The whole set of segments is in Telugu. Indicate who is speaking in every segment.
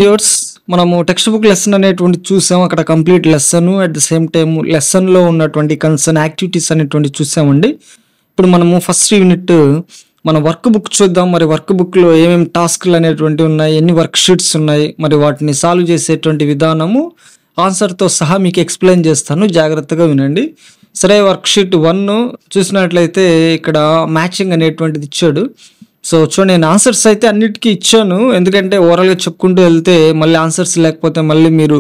Speaker 1: యూర్స్ మనము టెక్స్ట్ బుక్ లెసన్ అనేటువంటి చూసాం. అక్కడ complete lesson at the same time లెసన్లో ఉన్నటువంటి కన్సర్న్ యాక్టివిటీస్ అనేటువంటి చూసామండి. ఇప్పుడు మనము ఫస్ట్ యూనిట్ మన వర్క్ బుక్ చూద్దాం. మరి వర్క్ బుక్లో ఏమేమి టాస్క్లు అనేటువంటివి ఉన్నాయి, ఎన్ని వర్క్ షీట్స్ ఉన్నాయి, మరి వాటిని సాల్వ్ చేసేటువంటి విధానము ఆన్సర్తో సహా మీకు ఎక్స్ప్లెయిన్ చేస్తాను, జాగ్రత్తగా వినండి. సరే, వర్క్ షీట్ 1 చూసినట్లయితే ఇక్కడ మ్యాచింగ్ అనేటువంటిది ఇచ్చాడు. సో చూడండి, నేను ఆన్సర్స్ అయితే అన్నిటికీ ఇచ్చాను, ఎందుకంటే ఓవరాల్గా చెప్పుకుంటూ వెళ్తే మళ్ళీ ఆన్సర్స్ లేకపోతే మళ్ళీ మీరు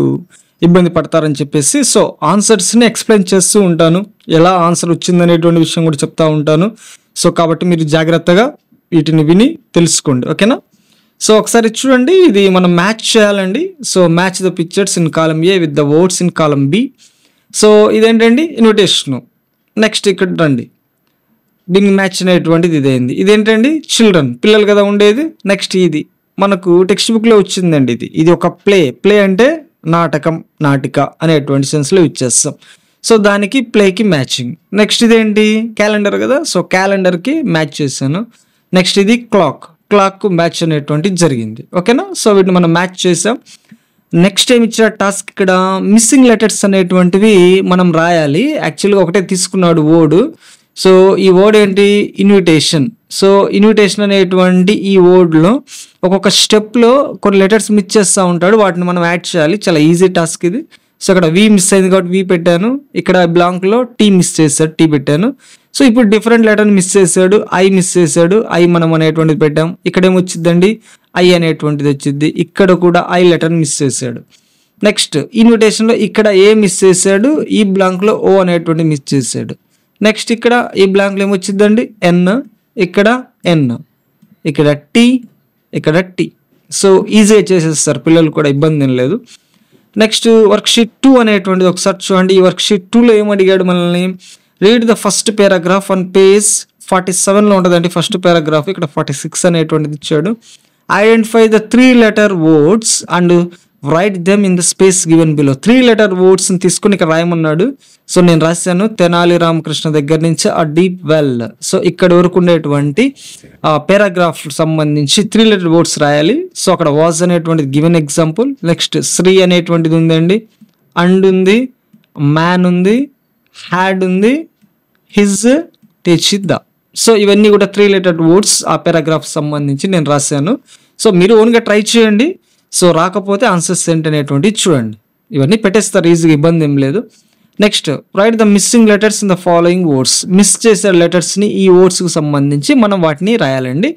Speaker 1: ఇబ్బంది పడతారని చెప్పేసి సో ఆన్సర్స్ని ఎక్స్ప్లెయిన్ చేస్తూ ఉంటాను, ఎలా ఆన్సర్ వచ్చిందనేటువంటి విషయం కూడా చెప్తా ఉంటాను. సో కాబట్టి మీరు జాగ్రత్తగా వీటిని విని తెలుసుకోండి, ఓకేనా. సో ఒకసారి చూడండి, ఇది మనం మ్యాచ్ చేయాలండి. So match the pictures in column A with the words in column B. So ఇదేంటండి, ఇన్విటేషను. నెక్స్ట్ ఇక్కడ రండి, దీనికి మ్యాచ్ అనేటువంటిది ఇదేంది, ఇదేంటండి చిల్డ్రన్, పిల్లలు కదా ఉండేది. నెక్స్ట్ ఇది మనకు టెక్స్ట్ బుక్లో వచ్చిందండి, ఇది ఒక ప్లే అంటే నాటకం, నాటిక అనేటువంటి సెన్స్లో ఇచ్చేస్తాం. సో దానికి ప్లేకి మ్యాచింగ్. నెక్స్ట్ ఇదేంటి, క్యాలెండర్ కదా, సో క్యాలెండర్కి మ్యాచ్ చేశాను. నెక్స్ట్ ఇది క్లాక్ మ్యాచ్ అనేటువంటిది జరిగింది, ఓకేనా. సో వీటిని మనం మ్యాచ్ చేసాం. నెక్స్ట్ ఏమి ఇచ్చిన టాస్క్, ఇక్కడ మిస్సింగ్ లెటర్స్ అనేటువంటివి మనం రాయాలి. యాక్చువల్గా ఒకటే తీసుకున్నాడు వర్డ్. సో ఈ వర్డ్ ఏంటి, ఇన్విటేషన్. సో ఇన్విటేషన్ అనేటువంటి ఈ వర్డ్లో ఒక్కొక్క స్టెప్లో కొన్ని లెటర్స్ మిస్ చేస్తూ ఉంటాడు, వాటిని మనం యాడ్ చేయాలి. చాలా ఈజీ టాస్క్ ఇది. సో ఇక్కడ వి మిస్ అయింది కాబట్టి వి పెట్టాను, ఇక్కడ బ్లాంక్లో టీ మిస్ చేశాడు, టీ పెట్టాను. సో ఇప్పుడు డిఫరెంట్ లెటర్ని మిస్ చేశాడు, ఐ మిస్ చేశాడు, ఐ మనం అనేటువంటిది పెట్టాం. ఇక్కడ ఏమొచ్చిందండి, ఐ అనేటువంటిది వచ్చింది. ఇక్కడ కూడా ఐ లెటర్ని మిస్ చేశాడు. నెక్స్ట్ ఇన్విటేషన్లో ఇక్కడ ఏ మిస్ చేశాడు, ఈ బ్లాంక్లో ఓ అనేటువంటి మిస్ చేశాడు. నెక్స్ట్ ఇక్కడ ఈ బ్లాంక్లో ఏమొచ్చిందండి, ఎన్, ఇక్కడ ఎన్, ఇక్కడ టీ, ఇక్కడ టీ. సో ఈజీగా చేసేస్తారు పిల్లలు కూడా, ఇబ్బంది ఏం లేదు. నెక్స్ట్ వర్క్షీట్ 2 అనేటువంటిది ఒకసారి చూడండి. ఈ వర్క్షీట్ 2లో ఏమడిగాడు మనల్ని, read the first paragraph on page 47లో ఉంటుందండి ఫస్ట్ పారాగ్రాఫ్. ఇక్కడ 46 అనేటువంటిది ఇచ్చాడు. Identify the 3 letter words and write them in the space given below. 3 letter వర్డ్స్ని తీసుకుని ఇక్కడ రాయమన్నాడు. సో నేను రాశాను, తెనాలి రామకృష్ణ దగ్గర నుంచి ఆ డీప్ వెల్. సో ఇక్కడ వరకు ఉండేటువంటి పారాగ్రాఫ్ సంబంధించి 3 లెటర్ వర్డ్స్ రాయాలి. సో అక్కడ వాజ్ అనేటువంటిది గివెన్ ఎగ్జాంపుల్. నెక్స్ట్ శ్రీ అనేటువంటిది ఉందండి, అండ్ ఉంది, మ్యాన్ ఉంది, హ్యాడ్ ఉంది, హిజ్, తెచ్చిద్ద. సో ఇవన్నీ కూడా 3 లెటర్ వర్డ్స్ ఆ పారాగ్రాఫ్ సంబంధించి నేను రాశాను. సో మీరు ఓన్గా ట్రై చేయండి. సో రాకపోతే ఆన్సర్స్ ఏంటి అనేటువంటిది చూడండి, ఇవన్నీ పెట్టేస్తారు ఈజీగా, ఇబ్బంది ఏం లేదు. Next right the missing letters in the following words. Miss చేసే లెటర్స్ని ఈ వర్డ్స్కి సంబంధించి మనం వాటిని రాయాలండి.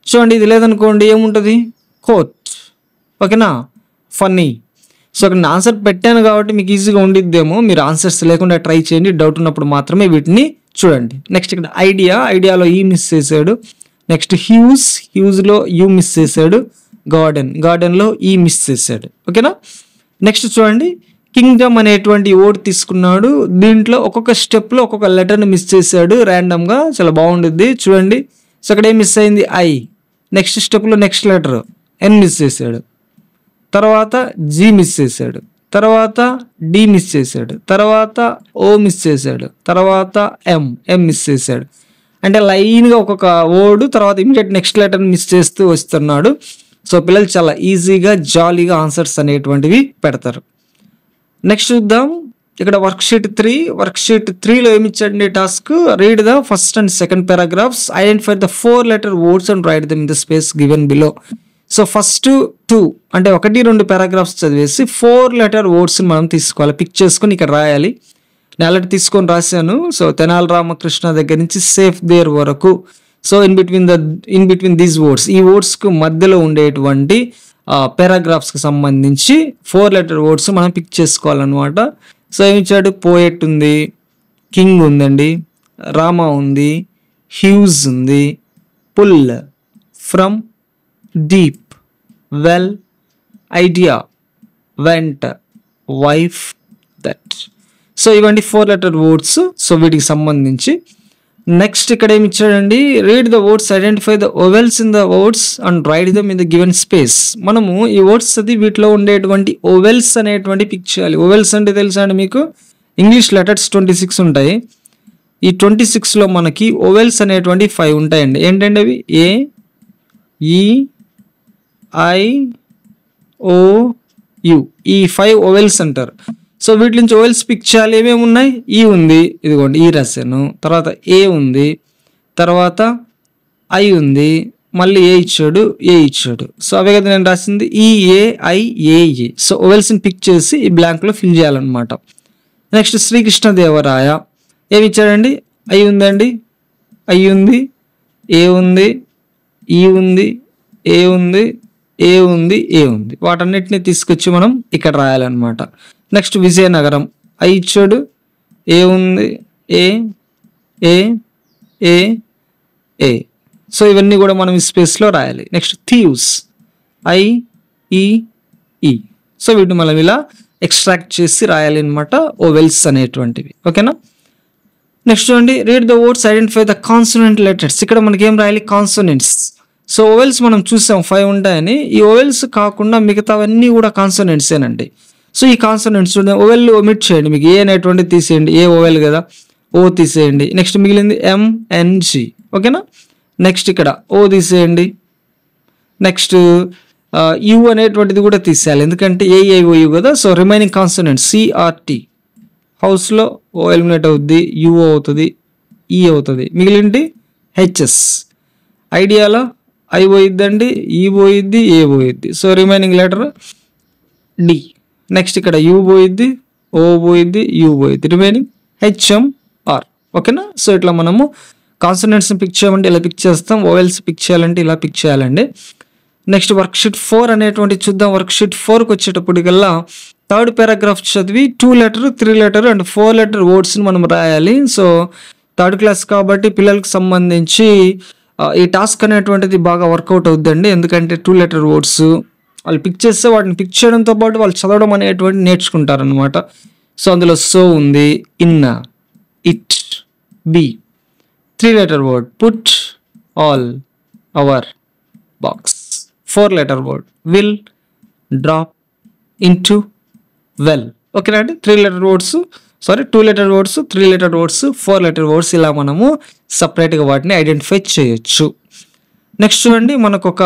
Speaker 1: చూడండి, ఇది లేదనుకోండి ఏముంటుంది, కోట్, ఓకేనా, ఫన్నీ. సో అక్కడ నేను ఆన్సర్ పెట్టాను కాబట్టి మీకు ఈజీగా ఉండిద్దేమో, మీరు ఆన్సర్స్ లేకుండా ట్రై చేయండి, డౌట్ ఉన్నప్పుడు మాత్రమే వీటిని చూడండి. నెక్స్ట్ ఇక్కడ ఐడియాలో ఈ మిస్ చేశాడు. నెక్స్ట్ హ్యూజ్లో యూ మిస్ చేశాడు. గార్డెన్లో ఈ మిస్ చేశాడు, ఓకేనా. నెక్స్ట్ చూడండి, కింగ్డమ్ అనేటువంటి వర్డ్ తీసుకున్నాడు. దీంట్లో ఒక్కొక్క స్టెప్లో ఒక్కొక్క లెటర్ని మిస్ చేశాడు ర్యాండమ్గా, చాలా బాగుంటుంది చూడండి. సో అక్కడ ఏం మిస్ అయింది, ఐ. నెక్స్ట్ స్టెప్లో నెక్స్ట్ లెటర్ ఎన్ మిస్ చేశాడు, తర్వాత జీ మిస్ చేశాడు, తర్వాత డి మిస్ చేశాడు, తర్వాత ఓ మిస్ చేశాడు, తర్వాత ఎం మిస్ చేశాడు. అంటే లైన్గా ఒక్కొక్క వర్డ్ తర్వాత ఇమీడియట్ నెక్స్ట్ లెటర్ని మిస్ చేస్తూ వస్తున్నాడు. సో పిల్లలు చాలా ఈజీగా జాలీగా ఆన్సర్స్ అనేటువంటివి పెడతారు. నెక్స్ట్ చూద్దాం, ఇక్కడ వర్క్షీట్ 3లో ఏమి ఇచ్చాడండి task, read the first and second paragraphs, identify the 4 letter words and write them in the space given below. So first 2 అంటే 1-2 పారాగ్రాఫ్స్ చదివేసి 4 లెటర్ వర్డ్స్ని మనం తీసుకోవాలి, పిక్ చేసుకొని ఇక్కడ రాయాలి. నేను ఆల్రెడీ తీసుకొని రాశాను. సో తెనాలి రామకృష్ణ దగ్గర నుంచి సేఫ్ దేర్ వరకు. So in between these words, ఈ వర్డ్స్కు మధ్యలో ఉండేటువంటి పారాగ్రాఫ్స్కి సంబంధించి 4 లెటర్ వర్డ్స్ మనం పిక్ చేసుకోవాలన్నమాట. సో ఏమి ఇచ్చాడు, పోయెట్ ఉంది, కింగ్ ఉందండి, రామా ఉంది, హ్యూజ్ ఉంది, pull, from, deep, well, idea, went, wife, that. So ఇవన్నీ 4 లెటర్ వర్డ్స్. సో వీటికి సంబంధించి నెక్స్ట్ ఇక్కడ ఏమి ఇచ్చాడండి, read the words, identify the vowels in the words and write them in the given space. మనము ఈ వర్డ్స్ అది వీటిలో ఉండేటువంటి ఓవెల్స్ అనేటువంటి పిక్ చేయాలి. ఓవెల్స్ అంటే తెలుసా అండి మీకు, ఇంగ్లీష్ లెటర్స్ 26 ఉంటాయి. ఈ 26లో మనకి ఓవెల్స్ అనేటువంటి 5 ఉంటాయండి. ఏంటంటే అవి ఏ, ఈ, ఐ, ఓ యు, ఈ 5 ఓవెల్స్ అంటారు. సో వీటి నుంచి ఓవెల్స్ పిక్ చేయాలి. ఏమేమి ఉన్నాయి? ఈ ఉంది, ఇదిగోండి ఈ రాశాను. తర్వాత ఏ ఉంది, తర్వాత ఐ ఉంది, మళ్ళీ ఏ ఇచ్చాడు, ఏ ఇచ్చాడు. సో అవే కదా నేను రాసింది, ఈఏఐఏఏ. సో ఓవెల్స్ని పిక్ చేసి ఈ బ్లాంక్లో ఫిల్ చేయాలన్నమాట. నెక్స్ట్ శ్రీకృష్ణదేవరాయ ఏమి ఇచ్చాడండి? ఐ ఉందండి, ఐ ఉంది, ఏ ఉంది, ఈ ఉంది, ఏ ఉంది, ఏ ఉంది, ఏ ఉంది. వాటన్నిటిని తీసుకొచ్చి మనం ఇక్కడ రాయాలన్నమాట. నెక్స్ట్ విజయనగరం ఐ ఇచ్చాడు, ఏ ఉంది, ఏ ఏ ఏ ఏ. సో ఇవన్నీ కూడా మనం ఈ స్పేస్లో రాయాలి. నెక్స్ట్ థీవ్స్ ఐ ఈ ఈ. సో వీటిని మనం ఇలా ఎక్స్ట్రాక్ట్ చేసి రాయాలి అనమాట, ఓవెల్స్ అనేటువంటివి. ఓకేనా? నెక్స్ట్ చూడండి, read the words, identify the consonant letters. ఇక్కడ మనకి ఏం రాయాలి? కాన్సోనెంట్స్. సో ఓవెల్స్ మనం చూసాం 5 ఉంటాయని. ఈ ఓవెల్స్ కాకుండా మిగతావన్నీ కూడా కాన్సోనెంట్స్ ఏనండి. సో ఈ కాన్సోనెంట్స్ చూడండి, ఓవెల్ ఒమిట్ చేయండి. మీకు ఏ అనేటువంటిది తీసేయండి, ఏ ఓవెల్ కదా, ఓ తీసేయండి. నెక్స్ట్ మిగిలింది ఎంఎన్జి. ఓకేనా? నెక్స్ట్ ఇక్కడ ఓ తీసేయండి. నెక్స్ట్ యు అనేటువంటిది కూడా తీసేయాలి, ఎందుకంటే ఏఐఓయు కదా. సో రిమైనింగ్ కాన్సోనెంట్ సిఆర్టి, హౌస్లో ఓ ఎలిమినేట్ అవుద్ది, యుఓ అవుతుంది, ఈ అవుతుంది. మిగిలింటి హెచ్ఎస్. ఐడియాలో ఐ పోయిద్దండి, ఈ పోయిద్ది, ఏ పోయిద్ది. So remaining letter D. Next ఇక్కడ యూ పోయిద్ది, ఓ పోయిద్ది, యూ పోయిద్ది. Remaining HMR. ఓకేనా? సో ఇట్లా మనము కాన్సోనెంట్స్ని పిక్ చేయమంటే ఇలా పిక్ చేస్తాం, ఓవెల్స్ పిక్ చేయాలంటే ఇలా పిక్ చేయాలండి. నెక్స్ట్ వర్క్షీట్ 4 అనేటువంటి చూద్దాం. వర్క్షీట్ 4కి వచ్చేటప్పటికల్లా థర్డ్ పారాగ్రాఫ్ చదివి 2 letter 3 letter అండ్ 4 letter వర్డ్స్ని మనం రాయాలి. సో థర్డ్ క్లాస్ కాబట్టి పిల్లలకు సంబంధించి ఈ టాస్క్ అనేటువంటిది బాగా వర్కౌట్ అవుద్దండి, ఎందుకంటే 2 letter వర్డ్స్ వాళ్ళు పిక్ చేస్తే వాటిని పిక్ చేయడంతో పాటు వాళ్ళు చదవడం అనేటువంటి నేర్చుకుంటారనమాట. సో అందులో సో ఉంది, in, it, be. 3 letter word put, all, our, box. 4 letter word will, drop, into, well. ఓకేనా అండి? 3 letter words, sorry 2 letter words, 3 letter words, 4 letter words, ఇలా మనము సపరేట్గా వాటిని ఐడెంటిఫై చేయొచ్చు. నెక్స్ట్ చూడండి, మనకు ఒక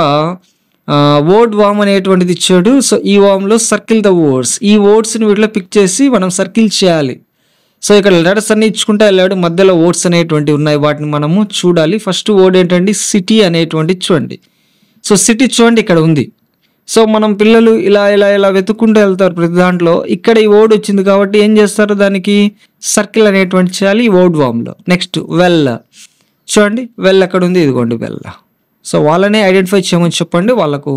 Speaker 1: వర్డ్ వామ్ అనేటువంటిది ఇచ్చాడు. సో ఈ వామ్లో సర్కిల్ ద వర్డ్స్. ఈ వర్డ్స్ని వీటిలో పిక్ చేసి మనం సర్కిల్ చేయాలి. సో ఇక్కడ లెటర్స్ అన్ని ఇచ్చుకుంటే వెళ్ళాడు, మధ్యలో వర్డ్స్ అనేటువంటివి ఉన్నాయి, వాటిని మనము చూడాలి. ఫస్ట్ వర్డ్ ఏంటండి? సిటీ అనేటువంటి చూడండి. సో సిటీ చూడండి ఇక్కడ ఉంది. సో మనం పిల్లలు ఇలా ఇలా ఇలా వెతుక్కుంటూ వెళ్తారు ప్రతి దాంట్లో. ఇక్కడ ఈ వర్డ్ వచ్చింది కాబట్టి ఏం చేస్తారు? దానికి సర్కిల్ అనేటువంటి చేయాలి ఈ వర్డ్ వామ్లో. నెక్స్ట్ వెల్ చూడండి, వెల్ ఎక్కడ ఉంది? ఇదిగోండి వెల్. సో వాళ్ళనే ఐడెంటిఫై చేయమని చెప్పండి, వాళ్ళకు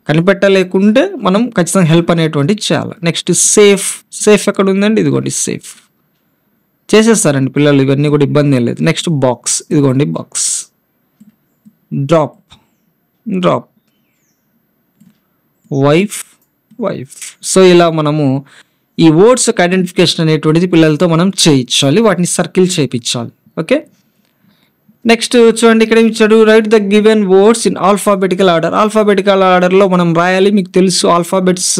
Speaker 1: కనిపెట్టలేకుంటే మనం ఖచ్చితంగా హెల్ప్ అనేటువంటి చేయాలి. నెక్స్ట్ సేఫ్, సేఫ్ ఎక్కడ ఉందండి? ఇదిగోండి సేఫ్. చేసేస్తారండి పిల్లలు, ఇవన్నీ కూడా ఇబ్బంది ఏం లేదు. నెక్స్ట్ బాక్స్, ఇదిగోండి box. Drop, drop. Wife, wife. So ఇలా మనము ఈ వర్డ్స్ యొక్క ఐడెంటిఫికేషన్ అనేటువంటిది పిల్లలతో మనం చేయించాలి, వాటిని సర్కిల్ చేయించాలి. ఓకే? నెక్స్ట్ చూడండి, ఇక్కడ ఏమి ఇచ్చాడు? Right the given words in alphabetical order. Alphabetical ఆర్డర్లో మనం రాయాలి. మీకు తెలుసు ఆల్ఫాబెట్స్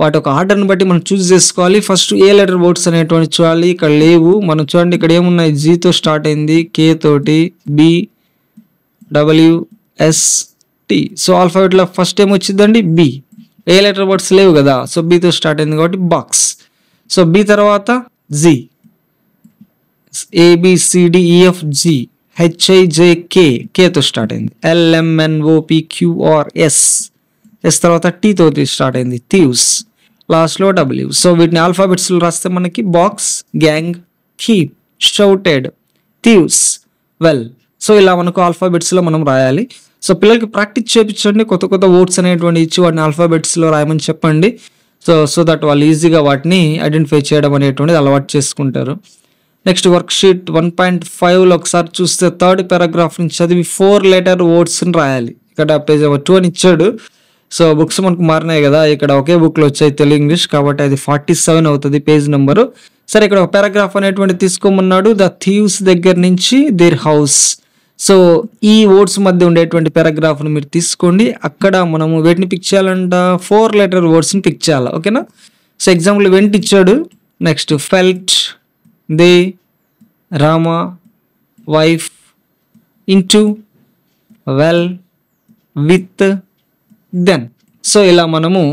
Speaker 1: వాటి ఒక ఆర్డర్ని బట్టి మనం చూస్ చేసుకోవాలి. ఫస్ట్ ఏ లెటర్ వర్డ్స్ అనేటువంటి చూడాలి, ఇక్కడ లేవు. మనం చూడండి ఇక్కడ ఏమున్నాయి? జీతో స్టార్ట్ అయింది, కే తోటి, B, W, S, T. So ఆల్ఫాబెట్లో ఫస్ట్ ఏం వచ్చిందండి? బి. ఏ లెటర్ వర్డ్స్ లేవు కదా, సో బితో స్టార్ట్ అయింది కాబట్టి బాక్స్. సో బి తర్వాత జి, ఏబిసిడిఈఎఫ్, జి, హెచ్ఐజేకే, కేతో స్టార్ట్ అయింది. ఎల్ఎంఎన్ఓపిక్యూఆర్, ఎస్, ఎస్ తర్వాత టీ తోటి స్టార్ట్ అయింది, థీవ్స్. లాస్ట్లో డబ్ల్యూ. సో వీటిని ఆల్ఫాబెట్స్లో రాస్తే మనకి box, gang, keep, shouted, thieves, well. So ఇలా మనకు ఆల్ఫాబెట్స్లో మనం రాయాలి. సో పిల్లలకి ప్రాక్టీస్ చేయించండి, కొత్త కొత్త వర్డ్స్ అనేటువంటి ఇచ్చి వాటిని ఆల్ఫాబెట్స్లో రాయమని చెప్పండి. సో దట్ వాళ్ళు ఈజీగా వాటిని ఐడెంటిఫై చేయడం అనేటువంటిది అలవాటు చేసుకుంటారు. నెక్స్ట్ వర్క్షీట్ 1.5లో ఒకసారి చూస్తే థర్డ్ పారాగ్రాఫ్ నుంచి చదివి 4 letter వర్డ్స్ని రాయాలి. ఇక్కడ పేజ్ నెంబర్ 2 అని ఇచ్చాడు. సో బుక్స్ మనకు మారినాయి కదా, ఇక్కడ ఒకే బుక్లో వచ్చాయి తెలుగు ఇంగ్లీష్ కాబట్టి అది 47 అవుతుంది పేజ్ నెంబరు. సరే ఇక్కడ ఒక పారాగ్రాఫ్ అనేటువంటి తీసుకోమన్నాడు. ద థీవ్స్ దగ్గర నుంచి దేర్ హౌస్. సో ఈ వర్డ్స్ మధ్య ఉండేటువంటి పారాగ్రాఫ్ను మీరు తీసుకోండి. అక్కడ మనము వేటిని పిక్ చేయాలంట? 4 letter వర్డ్స్ని పిక్ చేయాలి. ఓకేనా? సో ఎగ్జాంపుల్ వెంట ఇచ్చాడు. Next felt, they, Rama, wife, into, well, with, then. So ఇలా మనము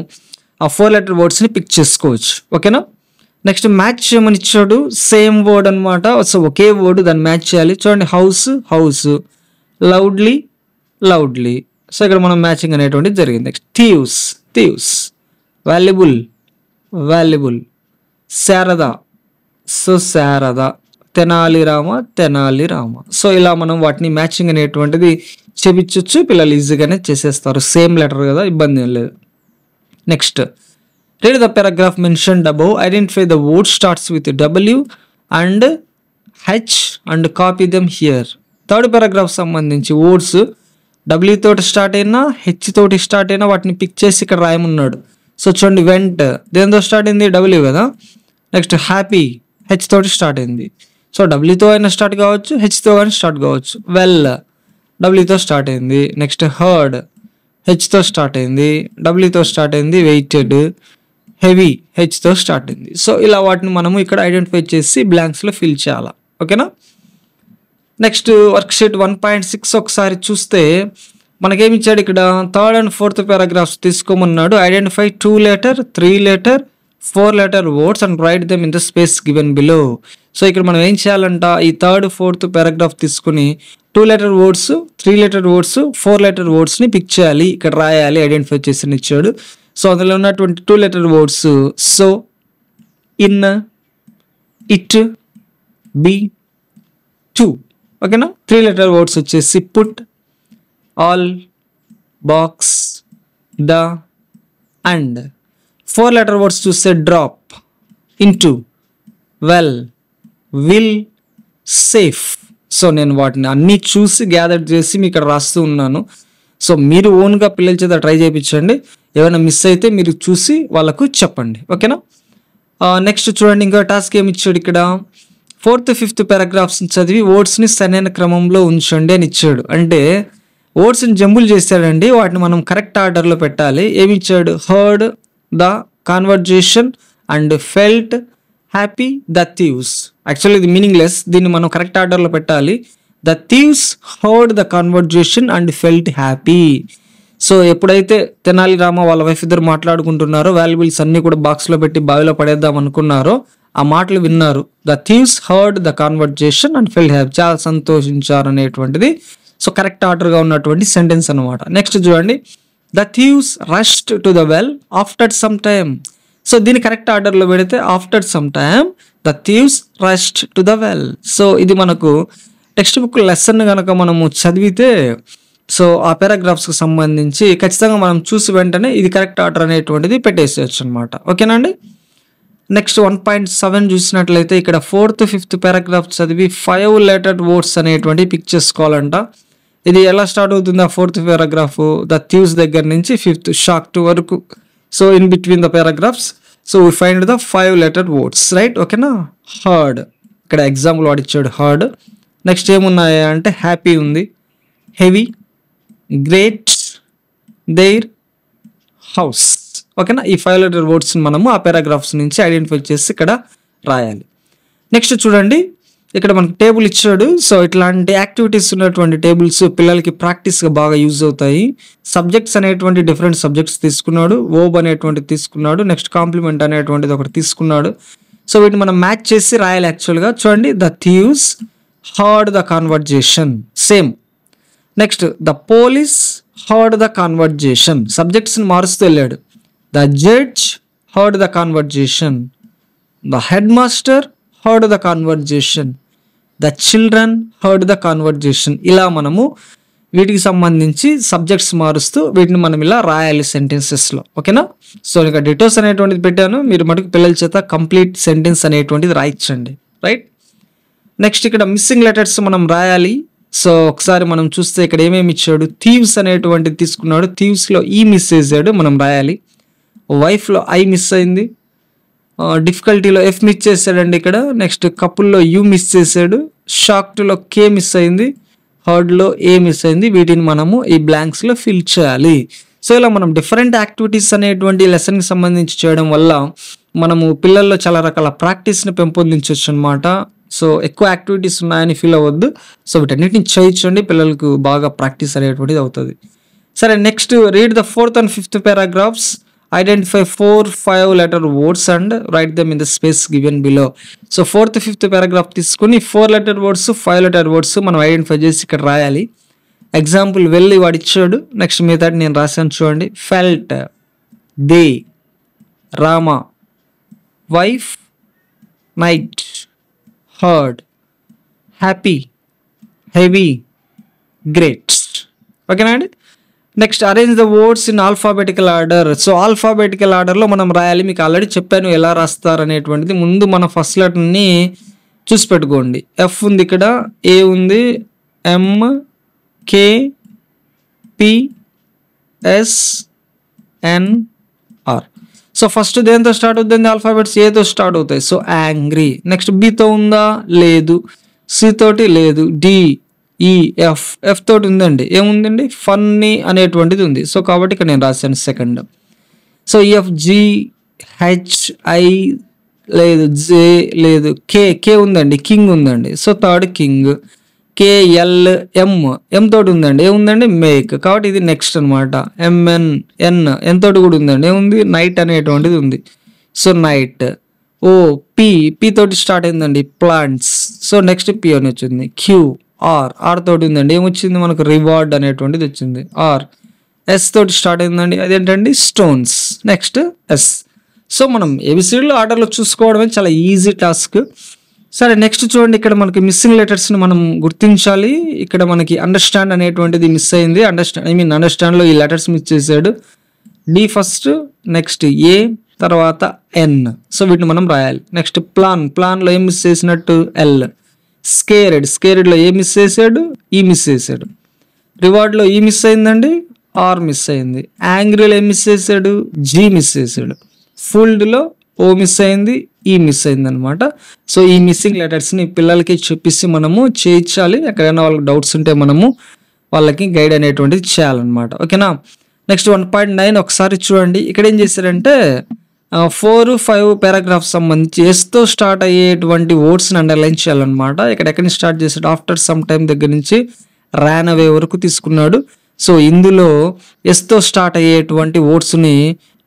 Speaker 1: ఆ 4 లెటర్ వర్డ్స్ని పిక్ చేసుకోవచ్చు. ఓకేనా. నెక్స్ట్ మ్యాచ్ చేయమని ఇచ్చాడు, సేమ్ వర్డ్ అనమాట. సో ఒకే వర్డ్ దాన్ని మ్యాచ్ చేయాలి. చూడండి, house house, loudly loudly. So ఇక్కడ మనం మ్యాచింగ్ అనేటువంటిది జరిగింది. Next thieves thieves, valuable valuable, Sharada so Sharada, Tenali Rama Tenali Rama. So ఇలా మనం వాటిని మ్యాచింగ్ అనేటువంటిది చేపించవచ్చు. పిల్లలు ఈజీగానే చేసేస్తారు, సేమ్ లెటర్ కదా, ఇబ్బంది ఏం లేదు. Next read the paragraph mentioned above, identify the word starts with W and H and copy them here. Third paragraph సంబంధించి వర్డ్స్ W తోటి స్టార్ట్ అయినా H తోటి స్టార్ట్ అయినా వాటిని పిక్ చేసి ఇక్కడ రాయమన్నాడు. సో చూడండి, వెంట్ దేనితో స్టార్ట్ అయింది, W కదా. నెక్స్ట్ హ్యాపీ H తోటి స్టార్ట్ అయింది. సో Wతో అయినా స్టార్ట్ కావచ్చు, Hతో అయినా స్టార్ట్ కావచ్చు. వెల్ Wతో స్టార్ట్ అయింది. నెక్స్ట్ హర్డ్ Hతో స్టార్ట్ అయింది, Wతో స్టార్ట్ అయింది. వెయిటెడ్ హెవీ Hతో స్టార్ట్ అయింది. సో ఇలా వాటిని మనము ఇక్కడ ఐడెంటిఫై చేసి బ్లాంక్స్లో ఫిల్ చేయాలా. ఓకేనా. నెక్స్ట్ వర్క్షీట్ 1.6 ఒకసారి చూస్తే మనకేమి ఇచ్చాడు ఇక్కడ, థర్డ్ అండ్ ఫోర్త్ పారాగ్రాఫ్స్ తీసుకోమన్నాడు. Identify 2 letter 3 letter 4 letter words and write them in the space given below. So ఇక్కడ మనం ఏం చేయాలంట, ఈ థర్డ్ ఫోర్త్ పారాగ్రాఫ్ తీసుకుని 2 letter words 3 letter words 4 letter వర్డ్స్ని పిక్ చేయాలి, ఇక్కడ రాయాలి, ఐడెంటిఫై చేసి ఇచ్చాడు. సో అందులో ఉన్నటువంటి 2 letter words so, in, it, be, to. ఓకేనా. 3 letter వర్డ్స్ వచ్చేసి put, all, box, the, and. 4 letter words చూస్తే drop, into, well, will, safe. So నేను వాటిని అన్నీ చూసి గ్యాదర్ చేసి మీకు ఇక్కడ రాస్తూ ఉన్నాను. సో మీరు ఓన్గా పిల్లల చేత ట్రై చేయించండి. ఏమైనా మిస్ అయితే మీరు చూసి వాళ్ళకు చెప్పండి. ఓకేనా. నెక్స్ట్ చూడండి, ఇంకా టాస్క్ ఏమి ఇచ్చాడు ఇక్కడ, 4th 5th పారాగ్రాఫ్స్ చదివి వర్డ్స్ని సరైన క్రమంలో ఉంచండి అని ఇచ్చాడు. అంటే వర్డ్స్ని జంబుల్ చేశాడండి, వాటిని మనం కరెక్ట్ ఆర్డర్లో పెట్టాలి. ఏమి ఇచ్చాడు, heard the conversation and felt happy the thieves. Actually ఇది మీనింగ్లెస్, దీన్ని మనం కరెక్ట్ ఆర్డర్లో పెట్టాలి. The thieves heard the conversation and felt happy. So ఎప్పుడైతే తెనాలి రామ వాళ్ళ వైఫ్ ఇద్దరు మాట్లాడుకుంటున్నారో, వాల్యుబుల్స్ అన్నీ కూడా బాక్స్లో పెట్టి బావిలో పడేద్దాం అనుకున్నారో, ఆ మాటలు విన్నారు. The thieves heard the conversation and felt happy, చాలా సంతోషించారు అనేటువంటిది. సో కరెక్ట్ ఆర్డర్గా ఉన్నటువంటి సెంటెన్స్ అనమాట. నెక్స్ట్ చూడండి, the thieves rushed to the well after some time. So దీన్ని కరెక్ట్ ఆర్డర్లో పెడితే after some time the thieves rushed to the well. So ఇది మనకు టెక్స్ట్ బుక్ లెసన్ కనుక మనము చదివితే, సో ఆ పారాగ్రాఫ్స్కి సంబంధించి ఖచ్చితంగా మనం చూసి వెంటనే ఇది కరెక్ట్ ఆర్డర్ అనేటువంటిది పెట్టేసేయచ్చు అనమాట. ఓకేనా అండి. నెక్స్ట్ 1.7 చూసినట్లయితే ఇక్కడ 4th 5th పారాగ్రాఫ్ చదివి 5 letter వర్డ్స్ అనేటువంటి పిక్ చేసుకోవాలంట. ఇది ఎలా స్టార్ట్ అవుతుంది, ఆ 4th పారాగ్రాఫ్ ద థీవ్స్ దగ్గర నుంచి 5th షాక్ వరకు. So in between the paragraphs, so we find the 5 letter words, right. ఓకేనా. హర్డ్, ఇక్కడ ఎగ్జాంపుల్ వాడిచ్చాడు హర్డ్. నెక్స్ట్ ఏమున్నాయి అంటే హ్యాపీ ఉంది, హెవీ, గ్రేట్, దేర్, హౌస్. ఓకేనా. ఈ 5 letter వర్డ్స్ని మనము ఆ పారాగ్రాఫ్స్ నుంచి ఐడెంటిఫై చేసి ఇక్కడ రాయాలి. నెక్స్ట్ చూడండి, ఇక్కడ మనకు టేబుల్ ఇచ్చాడు. సో ఇట్లాంటి యాక్టివిటీస్ ఉన్నటువంటి టేబుల్స్ పిల్లలకి ప్రాక్టీస్గా బాగా యూజ్ అవుతాయి. సబ్జెక్ట్స్ అనేటువంటి డిఫరెంట్ సబ్జెక్ట్స్ తీసుకున్నాడు, వర్బ్ అనేటువంటిది తీసుకున్నాడు, నెక్స్ట్ కాంప్లిమెంట్ అనేటువంటిది ఒకటి తీసుకున్నాడు. సో వీటిని మనం మ్యాచ్ చేసి రాయాలి. యాక్చువల్గా చూడండి, the thieves heard the conversation, same. Next the police heard the conversation, సబ్జెక్ట్స్ని మారుస్తూ వెళ్ళాడు. The judge heard the conversation, the head master heard the conversation, the children heard the conversation. ఇలా మనము వీటికి సంబంధించి సబ్జెక్ట్స్ మారుస్తూ వీటిని మనం ఇలా రాయాలి సెంటెన్సెస్లో. ఓకేనా. సో ఇక డిటోస్ అనేటువంటిది పెట్టాను, మీరు మటుకు పిల్లల చేత కంప్లీట్ సెంటెన్స్ అనేటువంటిది రాయించండి, రైట్. నెక్స్ట్ ఇక్కడ మిస్సింగ్ లెటర్స్ మనం రాయాలి. సో ఒకసారి మనం చూస్తే ఇక్కడ ఏమేమి ఇచ్చాడు, థీవ్స్ అనేటువంటిది తీసుకున్నాడు, థీవ్స్లో ఈ మిస్ చేసాడు, మనం రాయాలి. వైఫ్లో ఐ మిస్ అయింది, డిఫికల్టీలో ఎఫ్ మిస్ చేసాడండి ఇక్కడ. నెక్స్ట్ కపుల్లో యూ మిస్ చేసాడు, షాక్డ్లో కే మిస్ అయింది, హర్డ్లో ఏ మిస్ అయింది. వీటిని మనము ఈ బ్లాంక్స్లో ఫిల్ చేయాలి. సో ఇలా మనం డిఫరెంట్ యాక్టివిటీస్ అనేటువంటి లెసన్కి సంబంధించి చేయడం వల్ల మనము పిల్లల్లో చాలా రకాల ప్రాక్టీస్ని పెంపొందించవచ్చు అనమాట. సో ఎక్కువ యాక్టివిటీస్ ఉన్నాయని ఫీల్ అవ్వద్దు. సో వీటన్నిటిని చేయించండి, పిల్లలకు బాగా ప్రాక్టీస్ అనేటువంటిది అవుతుంది. సరే, next read the 4th and 5th paragraphs. Identify 4 5-letter words and write them in the space given below. So 4th 5th paragraph తీసుకుని 4-letter words 5-letter words మనం ఐడెంటిఫై చేసి ఇక్కడ రాయాలి. ఎగ్జాంపుల్ వెళ్ళి వాడు ఇచ్చాడు, నెక్స్ట్ మిగతా నేను రాశాను చూడండి. Felt, they, Rama, wife, night, heard, happy, heavy, great. ఓకేనా అండి. Next arrange the words in alphabetical order. So alphabetical ఆర్డర్లో మనం రాయాలి. మీకు ఆల్రెడీ చెప్పాను ఎలా రాస్తారు అనేటువంటిది. ముందు మన ఫస్ట్ లెటర్ని చూసి పెట్టుకోండి. ఎఫ్ ఉంది ఇక్కడ, ఏ ఉంది, M, K, P, S, N, R. So first దేంతో స్టార్ట్ అవుతుంది? ఆల్ఫాబెట్స్ ఏతో స్టార్ట్ అవుతాయి. So angry. నెక్స్ట్ బితో ఉందా? లేదు. సి తోటి లేదు. డి, ఈ, ఎఫ్, ఎఫ్ తోటి ఉందండి. ఏముందండి? ఫన్నీ అనేటువంటిది ఉంది. సో కాబట్టి ఇక్కడ నేను రాశాను second. So F, G, H, I లేదు, జే లేదు, కే, కే ఉందండి, కింగ్ ఉందండి. So third king. K, L, M, M తోటి ఉందండి. ఏముందండి? మేక్. కాబట్టి ఇది నెక్స్ట్ అనమాట. ఎంఎన్, ఎన్, ఎన్ తోటి కూడా ఉందండి. ఏముంది? నైట్ అనేటువంటిది ఉంది. So night. O, P, P తోటి స్టార్ట్ అయిందండి, ప్లాంట్స్. సో నెక్స్ట్ పి అని వచ్చింది. క్యూ, ఆర్, ఆర్ తోటి ఉందండి. ఏమొచ్చింది మనకు? రివార్డ్ అనేటువంటిది వచ్చింది. ఆర్. ఎస్ తోటి స్టార్ట్ అయిందండి, అదేంటండి? స్టోన్స్. Next yes. సో మనం ఏబిసిడీలో ఆర్డర్లో చూసుకోవడమే చాలా ఈజీ టాస్క్. సరే, నెక్స్ట్ చూడండి. ఇక్కడ మనకి మిస్సింగ్ లెటర్స్ని మనం గుర్తించాలి. ఇక్కడ మనకి అండర్స్టాండ్ అనేటువంటిది మిస్ అయింది. అండర్స్టాండ్లో ఈ లెటర్స్ మిస్ చేశాడు. డి ఫస్ట్, నెక్స్ట్ ఏ, తర్వాత ఎన్. సో వీటిని మనం రాయాలి. నెక్స్ట్ ప్లాన్, ప్లాన్లో ఏం మిస్ చేసినట్టు? ఎల్. స్కేరెడ్, స్కేరెడ్లో ఏ మిస్ చేశాడు? ఈ మిస్ చేశాడు. రివార్డ్లో ఈ మిస్ అయిందండి, ఆర్ మిస్ అయింది. యాంగ్రీలో ఏం మిస్ చేశాడు? జీ మిస్ చేశాడు. ఫుల్డ్లో ఓ మిస్ అయింది, ఈ మిస్ అయింది అనమాట. సో ఈ మిస్సింగ్ లెటర్స్ని పిల్లలకి చూపిస్తే మనము చేయించాలి. ఎక్కడైనా వాళ్ళకి డౌట్స్ ఉంటే మనము వాళ్ళకి గైడ్ అనేటువంటిది చేయాలన్నమాట. ఓకేనా. నెక్స్ట్ 1.9 ఒకసారి చూడండి. ఇక్కడ ఏం చేశారంటే 4, 5 పారాగ్రాఫ్ సంబంధించి ఎస్తో స్టార్ట్ అయ్యేటువంటి వర్డ్స్ని అండర్లైన్ చేయాలన్నమాట. ఇక్కడ ఎక్కడి నుంచి స్టార్ట్ చేశాడు? ఆఫ్టర్ సమ్ టైమ్ దగ్గర నుంచి ర్యాన్ అవే వరకు తీసుకున్నాడు. సో ఇందులో ఎస్తో స్టార్ట్ అయ్యేటువంటి వర్డ్స్ని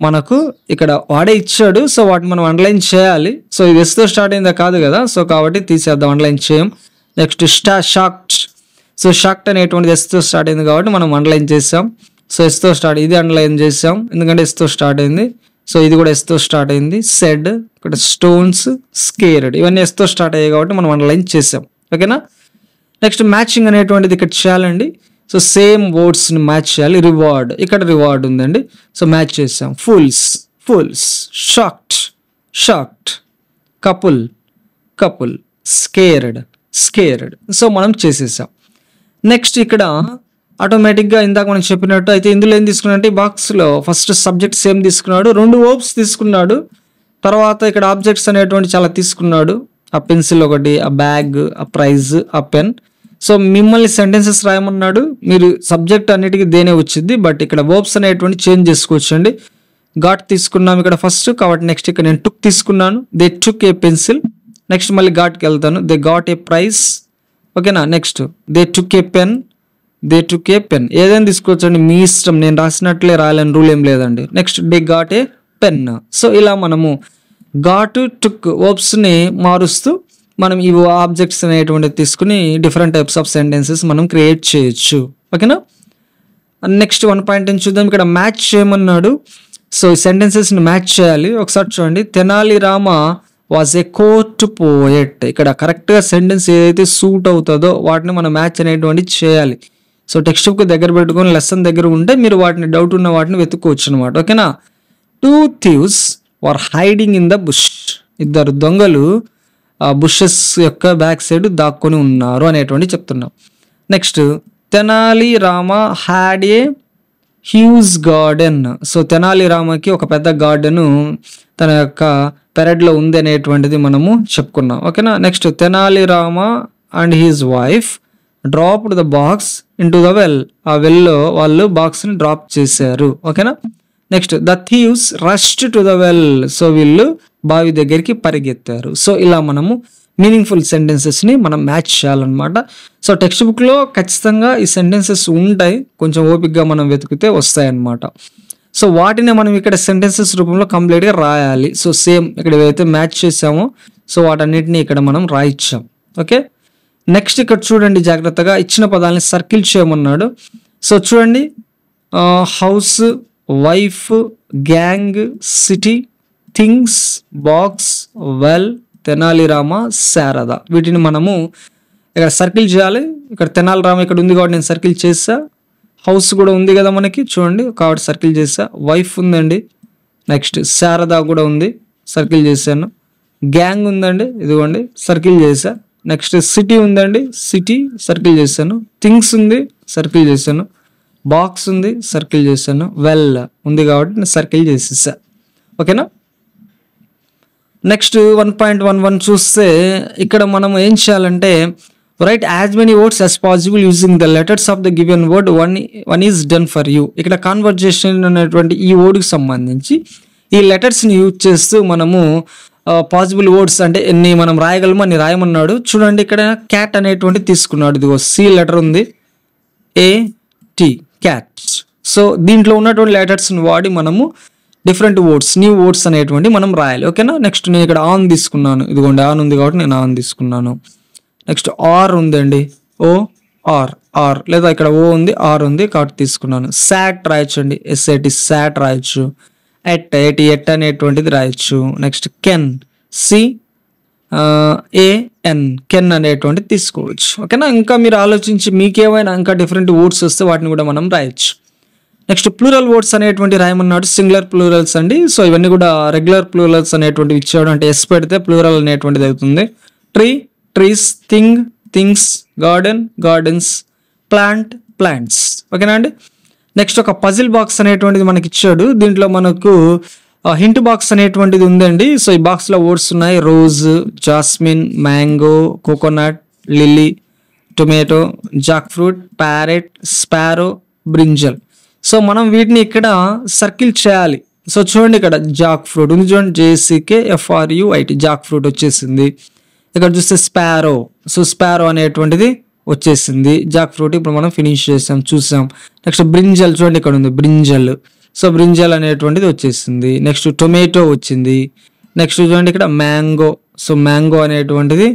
Speaker 1: మనకు ఇక్కడ వాడే ఇచ్చాడు. సో వాటిని మనం అండర్లైన్ చేయాలి. సో ఇది ఎస్తో స్టార్ట్ అయిందా? కాదు కదా. సో కాబట్టి తీసేద్దాం, అండర్లైన్ చేయం. నెక్స్ట్ షాక్ట్. సో షాక్ట్ అనేటువంటిది ఎస్తో స్టార్ట్ అయింది కాబట్టి మనం అండర్లైన్ చేసాం. సో ఎస్తో స్టార్ట్, ఇది అండర్లైన్ చేసాం ఎందుకంటే ఎస్తో స్టార్ట్ అయింది. సో ఇది కూడా ఎస్తో స్టార్ట్ అయింది. సెడ్, ఇక్కడ స్టోన్స్, స్కేర్డ్, ఇవన్నీ ఎస్తో స్టార్ట్ అయ్యాయి కాబట్టి మనం అండర్లైన్ చేసాం. ఓకేనా. నెక్స్ట్ మ్యాచింగ్ అనేటువంటిది ఇక్కడ చేయాలండి. సో సేమ్ వర్డ్స్ని మ్యాచ్ చేయాలి. రివార్డ్, ఇక్కడ రివార్డ్ ఉందండి. సో మ్యాచ్ చేసాం. Fulls, fulls. Shocked, shocked. Couple, couple. Scared, scared. So మనం చేసేసాం. నెక్స్ట్ ఇక్కడ ఆటోమేటిక్గా ఇందాక మనం చెప్పినట్టు అయితే ఇందులో ఏం తీసుకున్నాడంటే ఈ బాక్స్లో ఫస్ట్ సబ్జెక్ట్ సేమ్ తీసుకున్నాడు, 2 వర్బ్స్ తీసుకున్నాడు. తర్వాత ఇక్కడ ఆబ్జెక్ట్స్ అనేటువంటి చాలా తీసుకున్నాడు. ఆ పెన్సిల్ ఒకటి, ఆ బ్యాగ్, ఆ ప్రైజ్, ఆ పెన్. సో మిమ్మల్ని సెంటెన్సెస్ రాయమన్నాడు. మీరు సబ్జెక్ట్ అన్నిటికీ దేనే వచ్చింది, బట్ ఇక్కడ వర్బ్స్ అనేటువంటి చేంజ్ చేసుకోవచ్చు అండి. గాట్ తీసుకున్నాం ఇక్కడ ఫస్ట్, కాబట్టి నెక్స్ట్ ఇక్కడ నేను టుక్ తీసుకున్నాను. They took a pencil. Next మళ్ళీ గాట్కి వెళ్తాను. They got a prize. ఓకేనా. Next they took a pen, they took a pen. ఏదైనా తీసుకోవచ్చండి, మీ ఇష్టం. నేను రాసినట్లే రాయాలని రూల్ ఏం లేదండి. Next they got a pen. So ఇలా మనము గాట్, టుక్ వర్బ్స్ని మారుస్తూ మనం ఈ ఆబ్జెక్ట్స్ అనేటువంటివి తీసుకుని డిఫరెంట్ టైప్స్ ఆఫ్ సెంటెన్సెస్ మనం క్రియేట్ చేయొచ్చు. ఓకేనా. నెక్స్ట్ 1.10 చూద్దాం. ఇక్కడ మ్యాచ్ చేయమన్నాడు. సో ఈ సెంటెన్సెస్ని మ్యాచ్ చేయాలి. ఒకసారి చూడండి. Tenali Rama was a court poet. ఇక్కడ కరెక్ట్గా సెంటెన్స్ ఏదైతే సూట్ అవుతుందో వాటిని మనం మ్యాచ్ అనేటువంటిది చేయాలి. సో టెక్స్ట్ బుక్ దగ్గర పెట్టుకొని లెసన్ దగ్గర ఉంటే మీరు వాటిని డౌట్ ఉన్న వాటిని వెతుక్కోవచ్చు అనమాట. ఓకేనా. 2 thieves were hiding in the bush. 2 దొంగలు ఆ బుషెస్ యొక్క బ్యాక్ సైడ్ దాక్కొని ఉన్నారు అనేటువంటి చెప్తున్నాం. Next Tenali Rama had a huge garden. So Tenali రామకి ఒక పెద్ద గార్డెను తన యొక్క పెరడ్లో ఉంది అనేటువంటిది మనము చెప్పుకున్నాం. ఓకేనా. Next Tenali Rama and his wife dropped the box into the well. ఆ వెల్లో వాళ్ళు బాక్స్ని డ్రాప్ చేశారు. ఓకేనా. Next the thieves rushed to the well. So వీళ్ళు బావి దగ్గరికి పరిగెత్తారు. సో ఇలా మనము మీనింగ్ఫుల్ సెంటెన్సెస్ని మనం మ్యాచ్ చేయాలన్నమాట. సో టెక్స్ట్ బుక్లో ఖచ్చితంగా ఈ సెంటెన్సెస్ ఉంటాయి, కొంచెం ఓపిక్గా మనం వెతికితే వస్తాయన్నమాట. సో వాటిని మనం ఇక్కడ సెంటెన్సెస్ రూపంలో కంప్లీట్గా రాయాలి. సో సేమ్ ఇక్కడ ఏదైతే మ్యాచ్ చేసామో సో వాటన్నిటిని ఇక్కడ మనం రాయిచ్చాం. ఓకే, నెక్స్ట్ ఇక్కడ చూడండి జాగ్రత్తగా ఇచ్చిన పదాలని సర్కిల్ చేయమన్నాడు. సో చూడండి, house, wife, gang, city, things, box, well, Tenali Rama, Sharada, వీటిని మనము ఇక్కడ సర్కిల్ చేయాలి. ఇక్కడ తెనాలి రామ ఇక్కడ ఉంది కాబట్టి నేను సర్కిల్ చేసా. హౌస్ కూడా ఉంది కదా మనకి చూడండి కాబట్టి సర్కిల్ చేసా. వైఫ్ ఉందండి, నెక్స్ట్ శారద కూడా ఉంది, సర్కిల్ చేశాను. గ్యాంగ్ ఉందండి, ఇదిగోండి సర్కిల్ చేసా. నెక్స్ట్ సిటీ ఉందండి, సిటీ సర్కిల్ చేశాను. థింగ్స్ ఉంది, సర్కిల్ చేశాను. బాక్స్ ఉంది, సర్కిల్ చేశాను. వెల్ ఉంది కాబట్టి నేను సర్కిల్ చేసేసా. ఓకేనా, నెక్స్ట్ 1.11 చూస్తే ఇక్కడ మనం ఏం చేయాలంటే right as many words as possible using the letters of the given word, one is done for you. ఇక్కడ కాన్వర్జేషన్ అనేటువంటి ఈ వర్డ్కి సంబంధించి ఈ లెటర్స్ని యూజ్ చేస్తూ మనము పాసిబుల్ వర్డ్స్ అంటే ఎన్ని మనం రాయగలమో అన్ని రాయమన్నాడు. చూడండి ఇక్కడ క్యాట్ అనేటువంటి తీసుకున్నాడు, ఇదిగో సి లెటర్ ఉంది, AT క్యాట్. సో దీంట్లో ఉన్నటువంటి లెటర్స్ని వాడి మనము డిఫరెంట్ వర్డ్స్, న్యూ వర్డ్స్ అనేటువంటి మనం రాయాలి. ఓకేనా, నెక్స్ట్ నేను ఇక్కడ ఆన్ తీసుకున్నాను, ఇదిగోండి ఆన్ ఉంది కాబట్టి నేను ఆన్ తీసుకున్నాను. నెక్స్ట్ ఆర్ ఉందండి, ఆర్ లేదా ఇక్కడ ఓ ఉంది, ఆర్ ఉంది కాబట్టి తీసుకున్నాను. సాట్ రాయొచ్చండి, SAT సాట్ రాయొచ్చు. ఎట్ అనేటువంటిది రాయొచ్చు. నెక్స్ట్ కెన్, CAN కెన్ అనేటువంటిది తీసుకోవచ్చు. ఓకేనా, ఇంకా మీరు ఆలోచించి మీకేమైనా ఇంకా డిఫరెంట్ వర్డ్స్ వస్తే వాటిని కూడా మనం రాయొచ్చు. నెక్స్ట్ ప్లూరల్ వర్డ్స్ అనేటువంటి రాయమన్నాడు, సింగులర్ ప్లూరల్స్ అండి. సో ఇవన్నీ కూడా రెగ్యులర్ ప్లూరల్స్ అనేటువంటివి ఇచ్చాడు, అంటే ఎస్ పెడితే ప్లూరల్ అనేటువంటిది అవుతుంది. Tree, trees, thing, things, garden, gardens, plant, plants. ఓకేనా అండి, నెక్స్ట్ ఒక పజిల్ బాక్స్ అనేటువంటిది మనకి ఇచ్చాడు. దీంట్లో మనకు హింట్ బాక్స్ అనేటువంటిది ఉందండి. సో ఈ బాక్స్లో వర్డ్స్ ఉన్నాయి, rose, jasmine, mango, coconut, lily, tomato, Jack fruit, parrot, sparrow, brinjal. So మనం వీటిని ఇక్కడ సర్కిల్ చేయాలి. సో చూడండి ఇక్కడ జాక్ ఫ్రూట్ ఉంది చూడండి, JCKFRUIT జాక్ ఫ్రూట్ వచ్చేసింది. ఇక్కడ చూస్తే స్పారో, సో స్పారో అనేటువంటిది వచ్చేసింది. జాక్ ఫ్రూట్ ఇప్పుడు మనం ఫినిష్ చేసాం చూసాం. నెక్స్ట్ బ్రింజల్ చూడండి ఇక్కడ ఉంది బ్రింజల్, సో బ్రింజల్ అనేటువంటిది వచ్చేసింది. నెక్స్ట్ టొమాటో వచ్చింది. నెక్స్ట్ చూడండి ఇక్కడ మ్యాంగో, సో మ్యాంగో అనేటువంటిది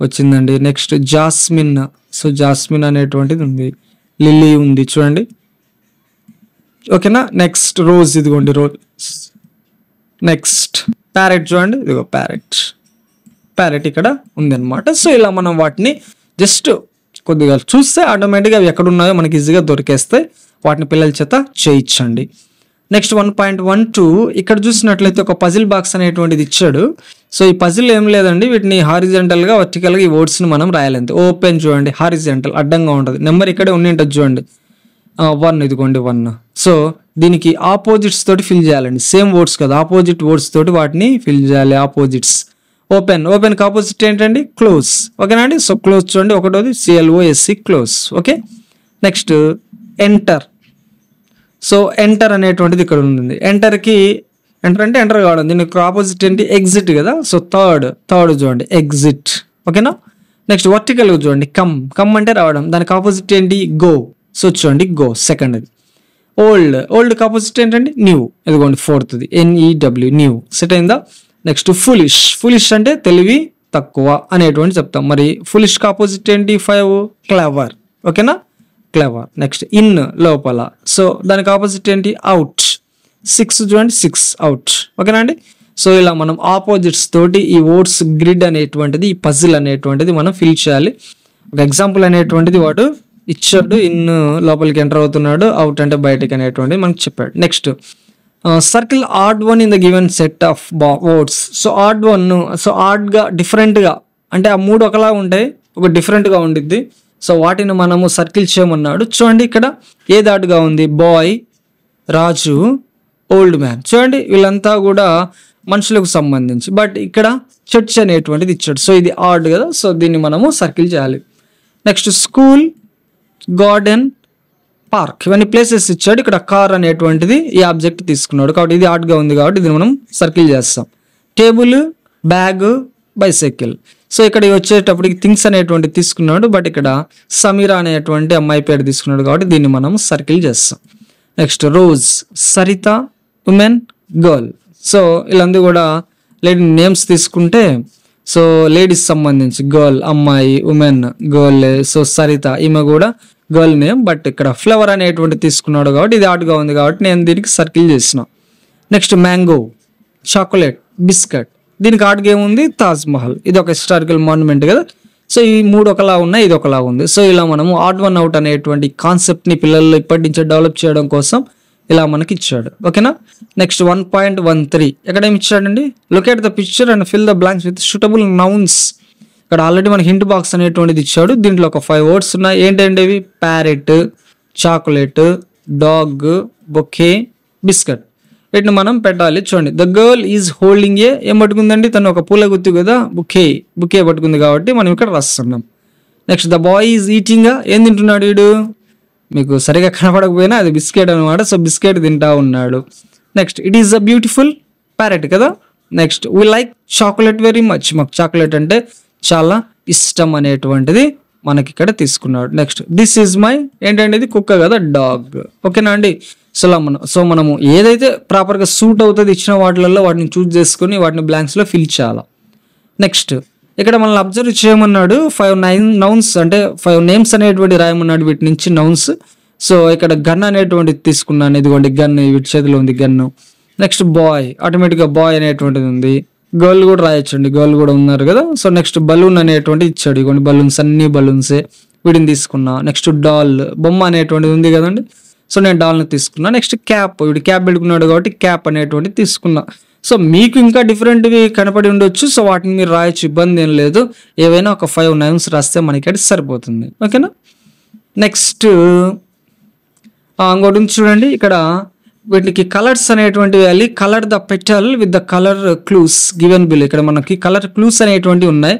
Speaker 1: వచ్చిందండి. నెక్స్ట్ జాస్మిన్, సో జాస్మిన్ అనేటువంటిది ఉంది. లిల్లీ ఉంది చూడండి. ఓకేనా, నెక్స్ట్ రోజ్, ఇదిగోండి రోజ్. నెక్స్ట్ ప్యారెట్ చూడండి, ఇదిగో ప్యారెట్ ఇక్కడ ఉంది అనమాట. సో ఇలా మనం వాటిని జస్ట్ కొద్దిగా చూస్తే ఆటోమేటిక్గా అవి ఎక్కడ ఉన్నాయో మనకి ఈజీగా దొరికేస్తాయి. వాటిని పిల్లల చేత చేయించండి. నెక్స్ట్ 1.12 ఇక్కడ చూసినట్లయితే ఒక పజిల్ బాక్స్ అనేటువంటిది ఇచ్చాడు. సో ఈ పజిల్ ఏం లేదండి, వీటిని హారిజెంటల్గా వర్టికల్గా ఈ వర్డ్స్ని మనం రాయాలి. ఓపెన్ చూడండి, హారిజెంటల్ అడ్డంగా ఉంటుంది. నెంబర్ ఇక్కడే ఉండింటది చూడండి, 1, ఇదిగోండి 1. సో దీనికి ఆపోజిట్స్ తోటి ఫిల్ చేయాలండి, సేమ్ వర్డ్స్ కదా, ఆపోజిట్ వర్డ్స్ తోటి వాటిని ఫిల్ చేయాలి. ఆపోజిట్స్, ఓపెన్కి ఆపోజిట్ ఏంటండి, క్లోజ్. ఓకేనా అండి, సో క్లోజ్ చూడండి, ఒకటోది CLOSE close. Okay, next enter. So enter అనేటువంటిది ఇక్కడ ఉంది. ఎంటర్ అంటే ఎంటర్ కావడం, దీనికి ఆపోజిట్ ఏంటి, ఎగ్జిట్ కదా. సో థర్డ్ చూడండి, ఎగ్జిట్. ఓకేనా, నెక్స్ట్ వర్టికల్ చూడండి, కమ్ అంటే రావడం, దానికి ఆపోజిట్ ఏంటి, గో. సో చూడండి గో సెకండ్. అది ఓల్డ్కి ఆపోజిట్ ఏంటండి, న్యూ. ఇదిగోండి ఫోర్త్ది, NEW న్యూ. సెట్ అయిందా. నెక్స్ట్ ఫులిష్ అంటే తెలివి తక్కువ అనేటువంటి చెప్తాం. మరి ఫులిష్కి ఆపోజిట్ ఏంటి, 5 క్లెవర్. ఓకేనా, క్లెవర్. నెక్స్ట్ ఇన్ లోపల, సో దానికి ఆపోజిట్ ఏంటి, అవుట్. 6 చూడండి, 6 అవుట్. ఓకేనా అండి, సో ఇలా మనం ఆపోజిట్స్ తోటి ఈ వర్డ్స్ గ్రిడ్ అనేటువంటిది, ఈ పజిల్ అనేటువంటిది మనం ఫిల్ చేయాలి. ఒక ఎగ్జాంపుల్ అనేటువంటిది వాడు ఇచ్చాడు, ఇన్ లోపలికి ఎంటర్ అవుతున్నాడు, అవుట్ అంటే బయటకి అనేటువంటిది మనకు చెప్పాడు. Next circle odd one in the given set of words. So odd one, so ఆడ్గా డిఫరెంట్గా, అంటే ఆ 3 ఒకలా ఉంటాయి, ఒక డిఫరెంట్గా ఉండిద్ది. సో వాటిని మనము సర్కిల్ చేయమన్నాడు. చూడండి ఇక్కడ ఏది ఆడ్గా ఉంది, బాయ్, రాజు, ఓల్డ్ మ్యాన్. చూడండి వీళ్ళంతా కూడా మనుషులకు సంబంధించి, బట్ ఇక్కడ చర్చ్ అనేటువంటిది ఇచ్చాడు. సో ఇది ఆడ్ కదా, సో దీన్ని మనము సర్కిల్ చేయాలి. నెక్స్ట్ స్కూల్, గార్డెన్, పార్క్, ఇవన్నీ ప్లేసెస్ ఇచ్చాడు. ఇక్కడ కార్ అనేటువంటిది ఈ ఆబ్జెక్ట్ తీసుకున్నాడు కాబట్టి ఇది ఆడ్గా ఉంది కాబట్టి దీన్ని మనం సర్కిల్ చేస్తాం. Table, bag, bicycle. సో ఇక్కడ వచ్చేటప్పటికి థింగ్స్ అనేటువంటి తీసుకున్నాడు, బట్ ఇక్కడ సమీరా అనేటువంటి అమ్మాయి పేరు తీసుకున్నాడు కాబట్టి దీన్ని మనం సర్కిల్ చేస్తాం. Next rose, Saritha, women, girl. So వీళ్ళందరూ కూడా లేడీ నేమ్స్ తీసుకుంటే సో లేడీస్ సంబంధించి గర్ల్ అమ్మాయి, ఉమెన్ గర్ల్. సో సరిత ఈమె కూడా గర్ల్ నేమ్, బట్ ఇక్కడ ఫ్లవర్ అనేటువంటి తీసుకున్నాడు కాబట్టి ఇది ఆర్ట్గా ఉంది కాబట్టి నేను దీనికి సర్కిల్ చేసిన. Next mango, chocolate, biscuit. దీనికి ఆర్ట్గా ఏముంది, తాజ్ మహల్. ఇది ఒక హిస్టారికల్ మాన్యుమెంట్ కదా. సో ఈ మూడు ఒకలా ఉన్నాయి, ఇది ఒకలా ఉంది. సో ఇలా మనము ఆడ్ వన్ అవుట్ అనేటువంటి కాన్సెప్ట్ని పిల్లల్లో ఇప్పటి నుంచే డెవలప్ చేయడం కోసం ఇలా మనకి ఇచ్చాడు. ఓకేనా. నెక్స్ట్ 1.13 ఎక్కడ ఏమి ఇచ్చాడండి, locate the picture and fill the blanks with suitable nouns. ఇక్కడ ఆల్రెడీ మనకి హింట్ బాక్స్ అనేటువంటిది ఇచ్చాడు. దీంట్లో ఒక 5 వర్డ్స్ ఉన్నాయి. ఏంటంటే ఇవి parrot, chocolate, dog, bouquet, biscuit. వీటిని మనం పెట్టాలి. చూడండి, ద గర్ల్ ఈజ్ హోల్డింగ్ ఏం పట్టుకుందండి, తను ఒక పూల గుత్తి కదా, బుకే పట్టుకుంది కాబట్టి మనం ఇక్కడ రాస్తున్నాం. Next the boy is eating, ఏం తింటున్నాడు వీడు, మీకు సరిగా కనపడకపోయినా అది బిస్కెట్ అనమాట. సో బిస్కెట్ తింటా ఉన్నాడు. Next it is a beautiful parrot కదా. Next we like chocolate very much, మాకు చాక్లెట్ అంటే చాలా ఇష్టం అనేటువంటిది మనకి ఇక్కడ తీసుకున్నాడు. నెక్స్ట్ దిస్ ఈజ్ మై, ఏంటంటే ఇది కుక్క కదా, డాగ్. ఓకేనా అండి. సో మనము ఏదైతే ప్రాపర్గా సూట్ అవుతుంది ఇచ్చిన వాటిలలో వాటిని చూస్ చేసుకుని వాటిని బ్లాంక్స్లో ఫిల్ చేయాలి. నెక్స్ట్ ఇక్కడ మనల్ని అబ్జర్వ్ చేయమన్నాడు. 5 నౌన్స్ అంటే 5 నేమ్స్ అనేటువంటి రాయమన్నాడు, వీటి నుంచి నౌన్స్. సో ఇక్కడ గన్ అనేటువంటిది తీసుకున్నాను, ఇదిగోండి గన్, వీటి చేతిలో ఉంది గన్ను. నెక్స్ట్ బాయ్, ఆటోమేటిక్గా బాయ్ అనేటువంటిది ఉంది. గర్ల్ కూడా రాయొచ్చండి, గర్ల్ కూడా ఉన్నారు కదా. సో నెక్స్ట్ బలూన్ అనేటువంటి ఇచ్చాడు, ఇదిగోండి బలూన్స్, అన్ని బలూన్సే, వీటిని తీసుకున్నా. నెక్స్ట్ డాల్, బొమ్మ అనేటువంటిది ఉంది కదండి. సో నేను డాల్ని తీసుకున్నా. నెక్స్ట్ క్యాప్, వీడు క్యాప్ పెట్టుకున్నాడు కాబట్టి క్యాప్ అనేటువంటిది తీసుకున్నా. సో మీకు ఇంకా డిఫరెంట్వి కనపడి ఉండొచ్చు, సో వాటిని మీరు రాయొచ్చు, ఇబ్బంది ఏం లేదు. ఏవైనా ఒక 5 నౌన్స్ రాస్తే మనకి అది సరిపోతుంది. ఓకేనా. నెక్స్ట్ ఇంకోటి చూడండి, ఇక్కడ వీటికి కలర్స్ అనేటువంటివి వేయాలి. Colour the petal with the colour clues given bill. ఇక్కడ మనకి కలర్ క్లూస్ అనేటువంటివి ఉన్నాయి.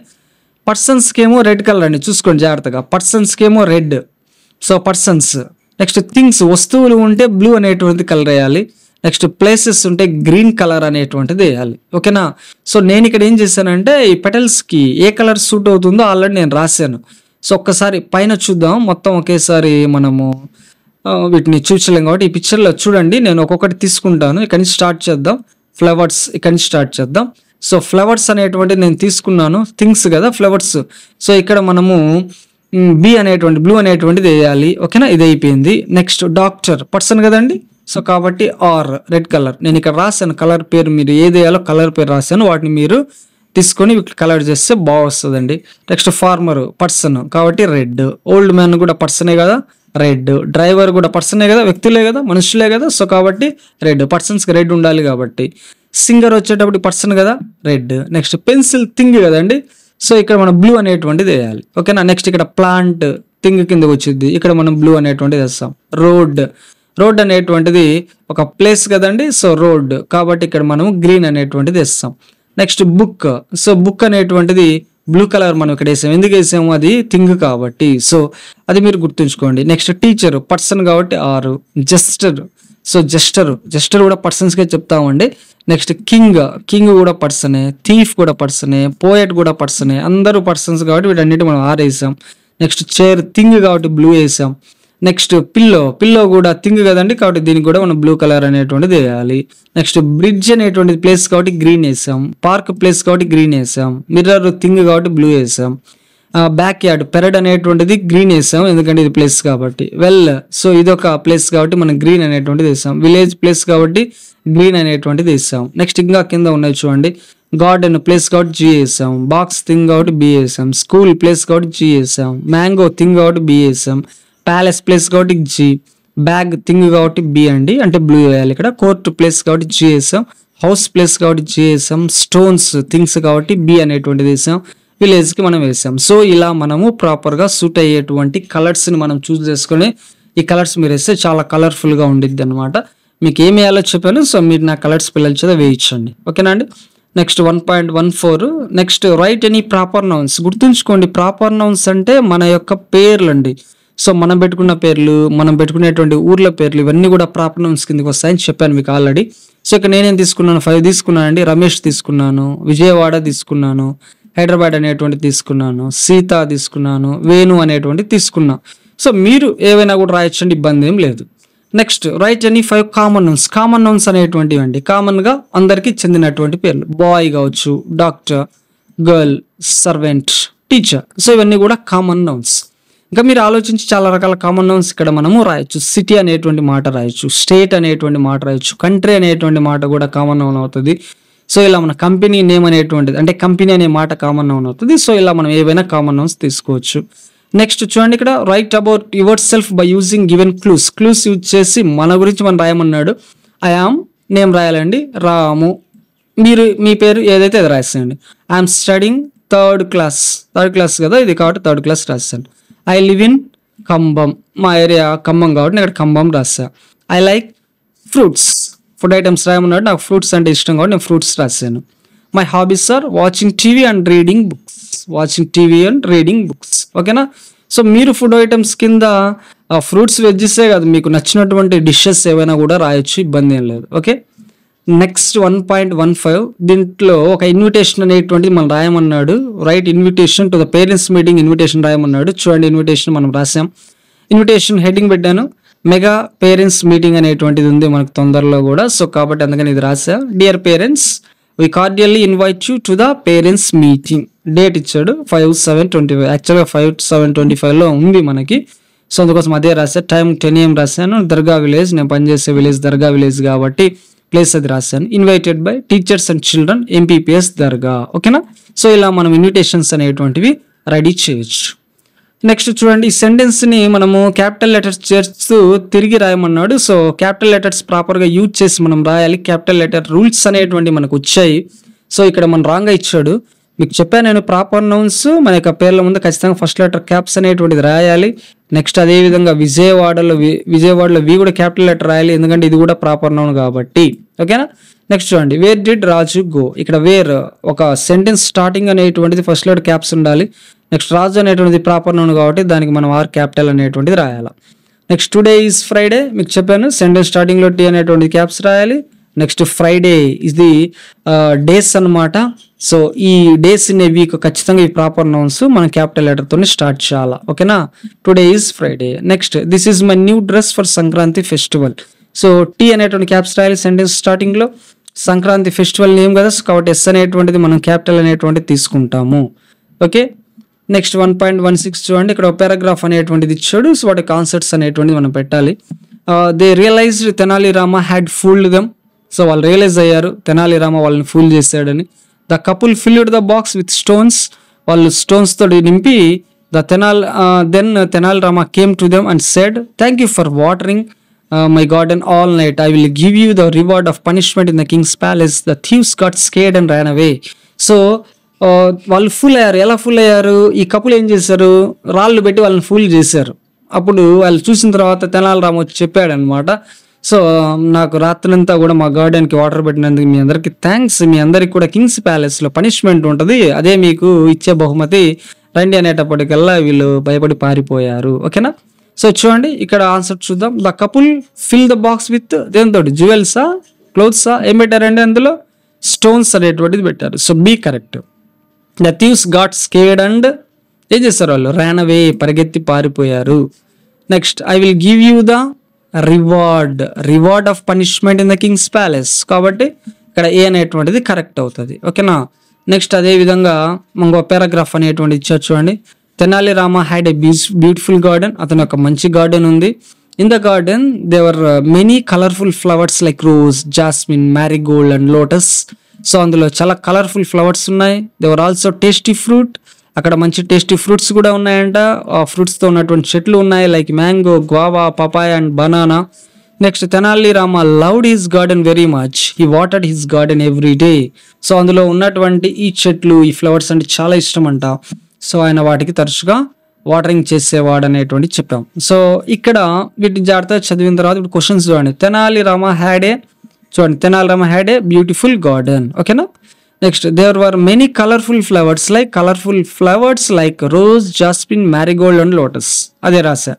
Speaker 1: పర్సన్స్కి ఏమో రెడ్ కలర్ అండి, చూసుకోండి జాగ్రత్తగా. పర్సన్స్కి ఏమో red, so persons. Next things, వస్తువులు ఉంటే బ్లూ అనేటువంటిది కలర్ వేయాలి. నెక్స్ట్ ప్లేసెస్ ఉంటే గ్రీన్ కలర్ అనేటువంటిది వేయాలి. ఓకేనా. సో నేను ఇక్కడ ఏం చేశానంటే ఈ పెటల్స్కి ఏ కలర్ సూట్ అవుతుందో ఆల్రెడీ నేను రాశాను. సో ఒక్కసారి పైన చూద్దాం, మొత్తం ఒకేసారి మనము వీటిని చూసలేం కాబట్టి ఈ పిక్చర్లో చూడండి, నేను ఒక్కొక్కటి తీసుకుంటాను. ఇక్కడి నుంచి స్టార్ట్ చేద్దాం. ఫ్లవర్స్ ఇక్కడి నుంచి స్టార్ట్ చేద్దాం. సో ఫ్లవర్స్ అనేటువంటి నేను తీసుకున్నాను, థింగ్స్ కదా ఫ్లవర్స్. సో ఇక్కడ మనము బి అనేటువంటి బ్లూ అనేటువంటిది వేయాలి. ఓకేనా, ఇది అయిపోయింది. నెక్స్ట్ డాక్టర్, పర్సన్ కదండి. సో కాబట్టి ఆర్ రెడ్ కలర్, నేను ఇక్కడ రాశాను కలర్ పేరు, మీరు ఏది వేయాలో కలర్ పేరు రాశాను, వాటిని మీరు తీసుకొని కలర్ చేస్తే బాగా వస్తుందండి. నెక్స్ట్ ఫార్మర్, పర్సన్ కాబట్టి రెడ్. ఓల్డ్ మ్యాన్ కూడా పర్సనే కదా, రెడ్. డ్రైవర్ కూడా పర్సనే కదా, వ్యక్తులే కదా, మనుషులే కదా. సో కాబట్టి రెడ్, పర్సన్స్కి రెడ్ ఉండాలి కాబట్టి. సింగర్ వచ్చేటప్పుడు పర్సన్ కదా, రెడ్. నెక్స్ట్ పెన్సిల్, థింగ్ కదండి. సో ఇక్కడ మనం బ్లూ అనేటువంటిది వేయాలి. ఓకేనా. నెక్స్ట్ ఇక్కడ ప్లాంట్, థింగ్ కిందకి వచ్చింది, ఇక్కడ మనం బ్లూ అనేటువంటిది వేస్తాం. రోడ్ అనేటువంటిది ఒక ప్లేస్ కదండి. సో రోడ్ కాబట్టి ఇక్కడ మనం గ్రీన్ అనేటువంటిది వేస్తాం. నెక్స్ట్ బుక్, సో బుక్ అనేటువంటిది బ్లూ కలర్ మనం ఇక్కడ వేసాం, ఎందుకు వేసాము, అది థింగ్ కాబట్టి. సో అది మీరు గుర్తుంచుకోండి. నెక్స్ట్ టీచర్, పర్సన్ కాబట్టి ఆరు. జస్టర్, సో జస్టర్ కూడా పర్సన్స్కే చెప్తామండి. నెక్స్ట్ కింగ్ కూడా పర్సనే. థీఫ్ కూడా పర్సనే. పోయట్ కూడా పర్సనే. అందరూ పర్సన్స్ కాబట్టి వీటన్నిటి మనం ఆర్ వేసాం. నెక్స్ట్ చైర్, థింగ్ కాబట్టి బ్లూ వేసాం. నెక్స్ట్ పిల్లో కూడా థింగ్ కదండి కాబట్టి దీనికి కూడా మనం బ్లూ కలర్ అనేటువంటిది వేయాలి. నెక్స్ట్ బ్రిడ్జ్ అనేటువంటిది ప్లేస్ కాబట్టి గ్రీన్ వేసాం. పార్క్ ప్లేస్ కాబట్టి గ్రీన్ వేసాం. మిర్రర్ థింగ్ కాబట్టి బ్లూ వేసాం. బ్యాక్ యార్డ్, పెరడ్ అనేటువంటిది గ్రీన్ వేసాం ఎందుకంటే ఇది ప్లేస్ కాబట్టి. సో ఇది ఒక ప్లేస్ కాబట్టి మనం గ్రీన్ అనేటువంటిది వేసాం. విలేజ్ ప్లేస్ కాబట్టి గ్రీన్ అనేటువంటిది వేసాం. నెక్స్ట్ ఇంకా కింద ఉన్నాయి చూడండి. గార్డెన్ ప్లేస్ కాబట్టి జీ వేసాం. బాక్స్ థింగ్ కాబట్టి బి వేసాం. స్కూల్ ప్లేస్ కాబట్టి జీ వేసాం. మ్యాంగో థింగ్ కాబట్టి బి వేసాం. ప్యాలెస్ ప్లేస్ కాబట్టి జీ. బ్యాగ్ థింగ్ కాబట్టి బి అండి, అంటే బ్లూ వేయాలి ఇక్కడ. కోర్ట్ ప్లేస్ కాబట్టి జీ వేసాం. హౌస్ ప్లేస్ కాబట్టి జీ వేసాం. స్టోన్స్ థింగ్స్ కాబట్టి బి అనేటువంటిది వేసాం. విలేజ్కి మనం వేసాం. సో ఇలా మనము ప్రాపర్గా సూట్ అయ్యేటువంటి కలర్స్ని మనం చూస్ చేసుకొని ఈ కలర్స్ మీరు వేస్తే చాలా కలర్ఫుల్గా ఉండిద్ది అనమాట. మీకు ఏమి వేయాలో చెప్పాను, సో మీరు నా కలర్స్ పిల్లల చేత వేయించండి. ఓకేనా అండి. Next 1.14 next right any proper nouns. గుర్తుంచుకోండి, ప్రాపర్ నౌన్స్ అంటే మన యొక్క పేర్లు అండి. సో మనం పెట్టుకున్న పేర్లు, మనం పెట్టుకునేటువంటి ఊర్ల పేర్లు ఇవన్నీ కూడా ప్రాపర్ నౌన్స్ కిందకి వస్తాయని చెప్పాను మీకు ఆల్రెడీ. సో ఇక్కడ నేనేం తీసుకున్నాను, 5 తీసుకున్నాను అండి. రమేష్ తీసుకున్నాను, విజయవాడ తీసుకున్నాను, హైదరాబాద్ అనేటువంటి తీసుకున్నాను, సీత తీసుకున్నాను, వేణు అనేటువంటి తీసుకున్నా. సో మీరు ఏవైనా కూడా రాయొచ్చండి, ఇబ్బంది ఏం లేదు. Next right any 5 common nouns. Common nouns అనేటువంటివి అండి కామన్గా అందరికీ చెందినటువంటి పేర్లు. బాయ్ కావచ్చు, doctor, girl, servant, teacher. So ఇవన్నీ కూడా కామన్ నౌన్స్. ఇంకా మీరు ఆలోచించి చాలా రకాల కామన్ నౌన్స్ ఇక్కడ మనము రాయొచ్చు. సిటీ అనేటువంటి మాట రాయొచ్చు, స్టేట్ అనేటువంటి మాట రాయొచ్చు, కంట్రీ అనేటువంటి మాట కూడా కామన్ నౌన్ అవుతుంది. సో ఇలా మన కంపెనీ నేమ్ అనేటువంటిది అంటే కంపెనీ అనే మాట కామన్ నౌన్ అవుతుంది. సో ఇలా మనం ఏవైనా కామన్ నౌన్స్ తీసుకోవచ్చు. నెక్స్ట్ చూడండి ఇక్కడ write about your self by using given clues. Clues use చేసి మన గురించి మనం రాయమన్నాడు. ఐ ఆమ్ నేమ్ రాయాలండి, రాము. మీరు మీ పేరు ఏదైతే అది రాసేయండి. ఐఎమ్ స్టడింగ్ థర్డ్ క్లాస్ కదా ఇది, కాబట్టి థర్డ్ క్లాస్ రాశాను. ఐ లివ్ ఇన్ ఖమ్మం, మా ఏరియా ఖమ్మం కాబట్టి నేను ఇక్కడ ఖమ్మం రాసా. I like fruits, food items రాయమన్నాడు, నాకు ఫ్రూట్స్ అంటే ఇష్టం కాబట్టి నేను ఫ్రూట్స్ రాశాను. My hobbies are watching TV and reading books. ఓకేనా. సో మీరు ఫుడ్ ఐటమ్స్ కింద ఫ్రూట్స్ వెజ్జెసే కాదు, మీకు నచ్చినటువంటి డిషెస్ ఏవైనా కూడా రాయొచ్చు, ఇబ్బంది ఏం లేదు. ఓకే. నెక్స్ట్ 1.15 దీంట్లో ఒక ఇన్విటేషన్ అనేటువంటిది మనం రాయమన్నాడు. Write invitation to the parents meeting invitation రాయమన్నాడు. చూడండి ఇన్విటేషన్ మనం రాసాం. ఇన్విటేషన్ హెడ్డింగ్ పెట్టాను, మెగా పేరెంట్స్ మీటింగ్ అనేటువంటిది ఉంది మనకు తొందరలో కూడా. సో కాబట్టి అందుకని ఇది రాసా. Dear parents, we cordially invite you to the parents meeting. Date ఇచ్చాడు 5/7/25, యాక్చువల్గా 5/7/25లో ఉంది మనకి. సో అందుకోసం అదే రాసా. టైం 10 AM రాశాను. దర్గా విలేజ్, నేను పనిచేసే విలేజ్ దర్గా విలేజ్ కాబట్టి ప్లేస్ అది రాశాను. Invited by teachers and children MPPS దర్గా. ఓకేనా. సో ఇలా మనం ఇన్విటేషన్స్ అనేటువంటివి రెడీ చేయొచ్చు. నెక్స్ట్ చూడండి ఈ సెంటెన్స్ని మనము క్యాపిటల్ లెటర్స్ చేస్తూ తిరిగి రాయమన్నాడు. సో క్యాపిటల్ లెటర్స్ ప్రాపర్గా యూజ్ చేసి మనం రాయాలి. క్యాపిటల్ లెటర్ రూల్స్ అనేటువంటి మనకు వచ్చాయి. సో ఇక్కడ మనం రాంగ్గా ఇచ్చాడు. మీకు చెప్పాను నేను, ప్రాపర్ నౌన్స్ మన యొక్క పేర్ల ముందు ఖచ్చితంగా ఫస్ట్ లెటర్ క్యాప్స్ అనేటువంటిది రాయాలి. నెక్స్ట్ అదేవిధంగా విజయవాడలో వి కూడా క్యాపిటల్ లెటర్ రాయాలి, ఎందుకంటే ఇది కూడా ప్రాపర్ నౌన్ కాబట్టి. ఓకేనా. నెక్స్ట్ చూడండి వేర్ డిడ్ రాజు గో. ఇక్కడ వేర్ ఒక సెంటెన్స్ స్టార్టింగ్ అనేటువంటిది ఫస్ట్ లెటర్ క్యాప్స్ ఉండాలి. నెక్స్ట్ రాజు అనేటువంటిది ప్రాపర్ నౌన్ కాబట్టి దానికి మనం ఆర్ క్యాపిటల్ అనేటువంటిది రాయాలి. నెక్స్ట్ టుడే ఈజ్ ఫ్రైడే, మీకు చెప్పాను సెంటెన్స్ స్టార్టింగ్లో టీ అనేటువంటిది క్యాప్స్ రాయాలి. నెక్స్ట్ ఫ్రైడే ఇది డేస్ అనమాట. సో ఈ డేస్ ఇన్ ఏ వీక్ ఖచ్చితంగా ఈ ప్రాపర్ నౌన్స్ మనం క్యాపిటల్ లెటర్తో స్టార్ట్ చేయాలా. ఓకేనా. Today is Friday. Next this is my new dress for Sankranti festival. So T అనేటువంటి క్యాప్స్ రాయాలి సెంటెన్స్ స్టార్టింగ్లో. సంక్రాంతి ఫెస్టివల్ నేమ్ కదా, కాబట్టి ఎస్ అనేటువంటిది మనం క్యాపిటల్ అనేటువంటిది తీసుకుంటాము. ఓకే. నెక్స్ట్ 1.16 చూడండి ఇక్కడ ఒక పారాగ్రాఫ్ అనేటువంటిది ఇచ్చాడు. సో వాటి కాన్సెప్ట్స్ అనేటువంటిది మనం పెట్టాలి. They realized Tenali Rama had fooled them. So వాళ్ళు రియలైజ్ అయ్యారు తెనాలి రామ వాళ్ళని ఫూల్ చేశాడని. The couple filled the box with stones. వాళ్ళు స్టోన్స్ తోటి నింపి then Tenali Rama came to them and said thank you for watering my garden all night. I will give you the reward of punishment in the king's palace. The thieves got scared and ran away. So వాళ్ళు ఫుల్ అయ్యారు. ఎలా ఫుల్ అయ్యారు, ఈ కపుల్ ఏం చేశారు, రాళ్ళు పెట్టి వాళ్ళని ఫుల్ చేశారు. అప్పుడు వాళ్ళు చూసిన తర్వాత తెనాలి రామ వచ్చి చెప్పాడు అనమాట, సో నాకు రాత్రంతా కూడా మా గార్డెన్కి వాటర్ పెట్టినందుకు మీ అందరికీ థ్యాంక్స్. మీ అందరికి కూడా కింగ్స్ ప్యాలెస్లో పనిష్మెంట్ ఉంటుంది, అదే మీకు ఇచ్చే బహుమతి రండి అనేటప్పటికల్లా వీళ్ళు భయపడి పారిపోయారు. ఓకేనా. సో చూడండి ఇక్కడ ఆన్సర్ చూద్దాం. The couple fill the box with దేంతో, జ్యువెల్సా, క్లోత్సా, ఏం పెట్టారండి అందులో, స్టోన్స్ అనేటువంటిది పెట్టారు. So B correct. The thieves got scared and ఏం చేస్తారు వాళ్ళు, ర్యాన్ అవే, పరిగెత్తి పారిపోయారు. Next I will give you the reward of punishment in the king's palace, కాబట్టి ఇక్కడ ఏ అనేటువంటిది కరెక్ట్ అవుతుంది. ఓకేనా. నెక్స్ట్ అదే విధంగా ఇంకో పారాగ్రాఫ్ అనేటువంటి ఇచ్చారు చూడండి. Tenali Rama had a beautiful garden. అతను ఒక మంచి గార్డెన్ ఉంది. In the garden there were many colourful flowers like rose, jasmine, marigold and lotus. So అందులో చాలా కలర్ఫుల్ ఫ్లవర్స్ ఉన్నాయి. There were also tasty fruit. అక్కడ మంచి టేస్టీ ఫ్రూట్స్ కూడా ఉన్నాయంట. ఆ ఫ్రూట్స్తో ఉన్నటువంటి చెట్లు ఉన్నాయి like mango, guava, papaya and banana. Next Tenali Rama loved his garden very much. He watered his garden every day. So అందులో ఉన్నటువంటి ఈ చెట్లు, ఈ ఫ్లవర్స్ అంటే చాలా ఇష్టం అంట. సో ఆయన వాటికి తరచుగా వాటరింగ్ చేసేవాడు అనేటువంటి చెప్పాం. సో ఇక్కడ వీటిని జాగ్రత్తగా చదివిన తర్వాత ఇప్పుడు క్వశ్చన్స్ చూడండి. Tenali Rama had a beautiful garden. ఓకేనా. Next there were many colourful flowers like rose, jasmine, marigold and lotus. అదే రాశా.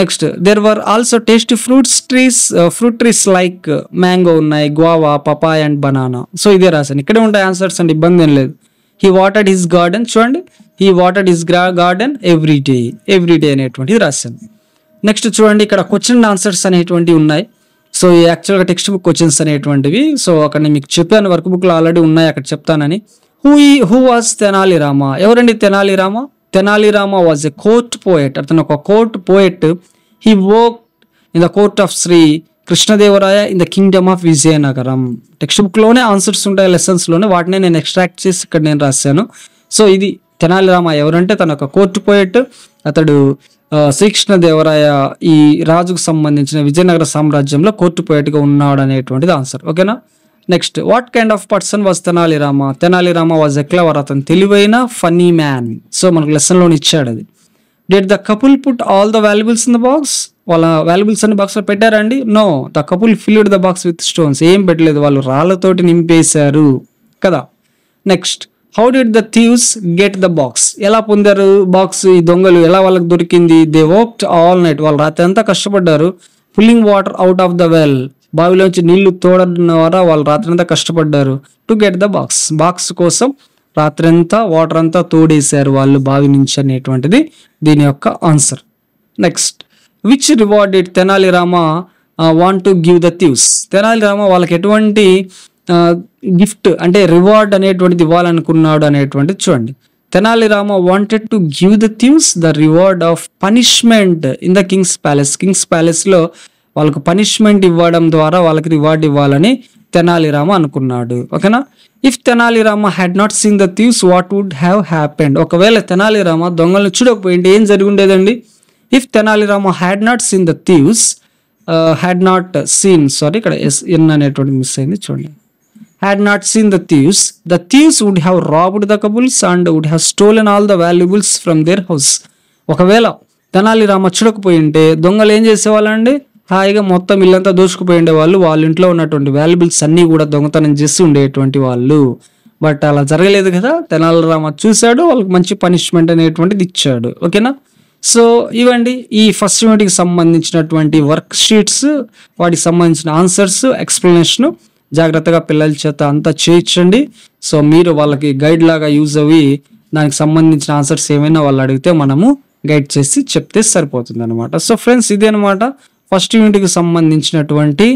Speaker 1: Next there were also tasty fruit trees like mango ఉన్నాయి, guava, papaya and banana. So ఇదే రాశాను. ఇక్కడే ఉంటాయి ఆన్సర్స్ అండి, ఇబ్బంది ఏం లేదు. హీ వాటర్డ్ హిస్ గార్డెన్, చూడండి he watered his garden every day అనేటువంటిది రాశాను. నెక్స్ట్ చూడండి ఇక్కడ క్వశ్చన్ అండ్ ఆన్సర్స్ అనేటువంటివి ఉన్నాయి. సో యాక్చువల్గా టెక్స్ట్ బుక్ క్వశ్చన్స్ అనేటువంటివి. సో అక్కడ నేను మీకు చెప్పాను వర్క్ బుక్లో ఆల్రెడీ ఉన్నాయి, అక్కడ చెప్తానని. Who was Tenali Rama? ఎవరండి Tenali Rama? Tenali Rama was a court poet. అతను ఒక court poet. He work in the court of Shri Krishnadevaraya in the kingdom of Vijayanagaram. Text బుక్లోనే ఆన్సర్స్ ఉంటాయి, లెసన్స్లోనే, వాటినే నేను ఎక్స్ట్రాక్ట్ చేసి ఇక్కడ నేను రాశాను. సో ఇది తెనాలి రామ ఎవరంటే తన ఒక కోర్ట్ పోయెట్. అతడు శ్రీకృష్ణదేవరాయ ఈ రాజుకు సంబంధించిన విజయనగర సామ్రాజ్యంలో కోర్టు పోయేట్గా ఉన్నాడు అనేటువంటిది ఆన్సర్. ఓకేనా. Next what kind of person was Tenali Rama? Tenali Rama was a clever. అతను తెలివైన ఫన్నీ మ్యాన్. సో మనకు లెసన్లో ఇచ్చాడు అది. Did the couple put all the valuables in the box? వాళ్ళ వాల్యుబుల్స్ అన్ని బాక్స్లో పెట్టారండి? No, the couple filled the box with stones. ఏం పెట్టలేదు, వాళ్ళు రాళ్లతోటి నింపేశారు కదా. Next how did the thieves get the box? ఎలా పొందారు బాక్స్? ఈ దొంగలు ఎలా వాళ్ళకి దొరికింది? They worked all night. వాళ్ళు రాత్రి అంతా కష్టపడ్డారు. Pulling water out of the well. బావిలోంచి నీళ్లు తోడడం ద్వారా వాళ్ళు రాత్రి అంతా కష్టపడ్డారు. To get the box. Box కోసం రాత్రి అంతా వాటర్ అంతా తోడేశారు వాళ్ళు బావి నుంచి అనేటువంటిది దీని యొక్క answer. Next which reward did Tenali Rama want to give the thieves? Tenali Rama వాళ్ళకి ఎటువంటి గిఫ్ట్ అంటే రివార్డ్ అనేటువంటిది ఇవ్వాలనుకున్నాడు అనేటువంటిది చూడండి. Tenali Rama wanted to give the thieves the reward of punishment in the king's palace. Kings ప్యాలెస్లో వాళ్ళకు పనిష్మెంట్ ఇవ్వడం ద్వారా వాళ్ళకి రివార్డ్ ఇవ్వాలని తెనాలి రామ అనుకున్నాడు. ఓకేనా. If Tenali Rama had not seen the thieves what would have happened? ఒకవేళ తెనాలి రామ దొంగలను చూడకపోయింటే ఏం జరిగి ఉండేదండి? If Tenali Rama had not seen the thieves, had not seen, sorry ఇక్కడ ఎన్ అనేటువంటి మిస్ అయింది చూడండి. Had not seen the thieves would have robbed the couples and would have stolen all the valuables from their house. ఒకవేళ తెనాలి రామ చూడకపోయి ఉంటే దొంగలు ఏం చేసేవాళ్ళండి? హాయిగా మొత్తం ఇల్లంతా దోచుకుపోయి ఉండేవాళ్ళు. వాళ్ళ ఇంట్లో ఉన్నటువంటి వాల్యుబుల్స్ అన్నీ కూడా దొంగతనం చేసి ఉండేటువంటి వాళ్ళు. బట్ అలా జరగలేదు కదా. తెనాలి రామ చూశాడు, వాళ్ళకి మంచి పనిష్మెంట్ అనేటువంటిది ఇచ్చాడు. ఓకేనా. సో ఇవండి ఈ ఫస్ట్ యూనిట్కి సంబంధించినటువంటి వర్క్ షీట్స్, వాటికి సంబంధించిన ఆన్సర్స్, ఎక్స్ప్లెనేషన్. జాగ్రత్తగా పిల్లల చేత అంతా చేయించండి. సో మీరు వాళ్ళకి గైడ్ లాగా యూజ్ అవి దానికి సంబంధించిన ఆన్సర్స్ ఏమైనా వాళ్ళు అడిగితే మనము గైడ్ చేసి చెప్తే సరిపోతుంది అనమాట. సో ఫ్రెండ్స్ ఇదే అనమాట ఫస్ట్ యూనిట్కి సంబంధించినటువంటి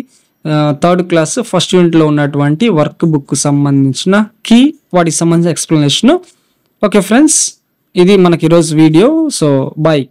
Speaker 1: థర్డ్ క్లాస్ ఫస్ట్ యూనిట్లో ఉన్నటువంటి వర్క్ బుక్ సంబంధించిన కీ, వాటికి సంబంధించిన ఎక్స్ప్లెనేషన్. ఓకే ఫ్రెండ్స్, ఇది మనకి ఈరోజు వీడియో. So bye.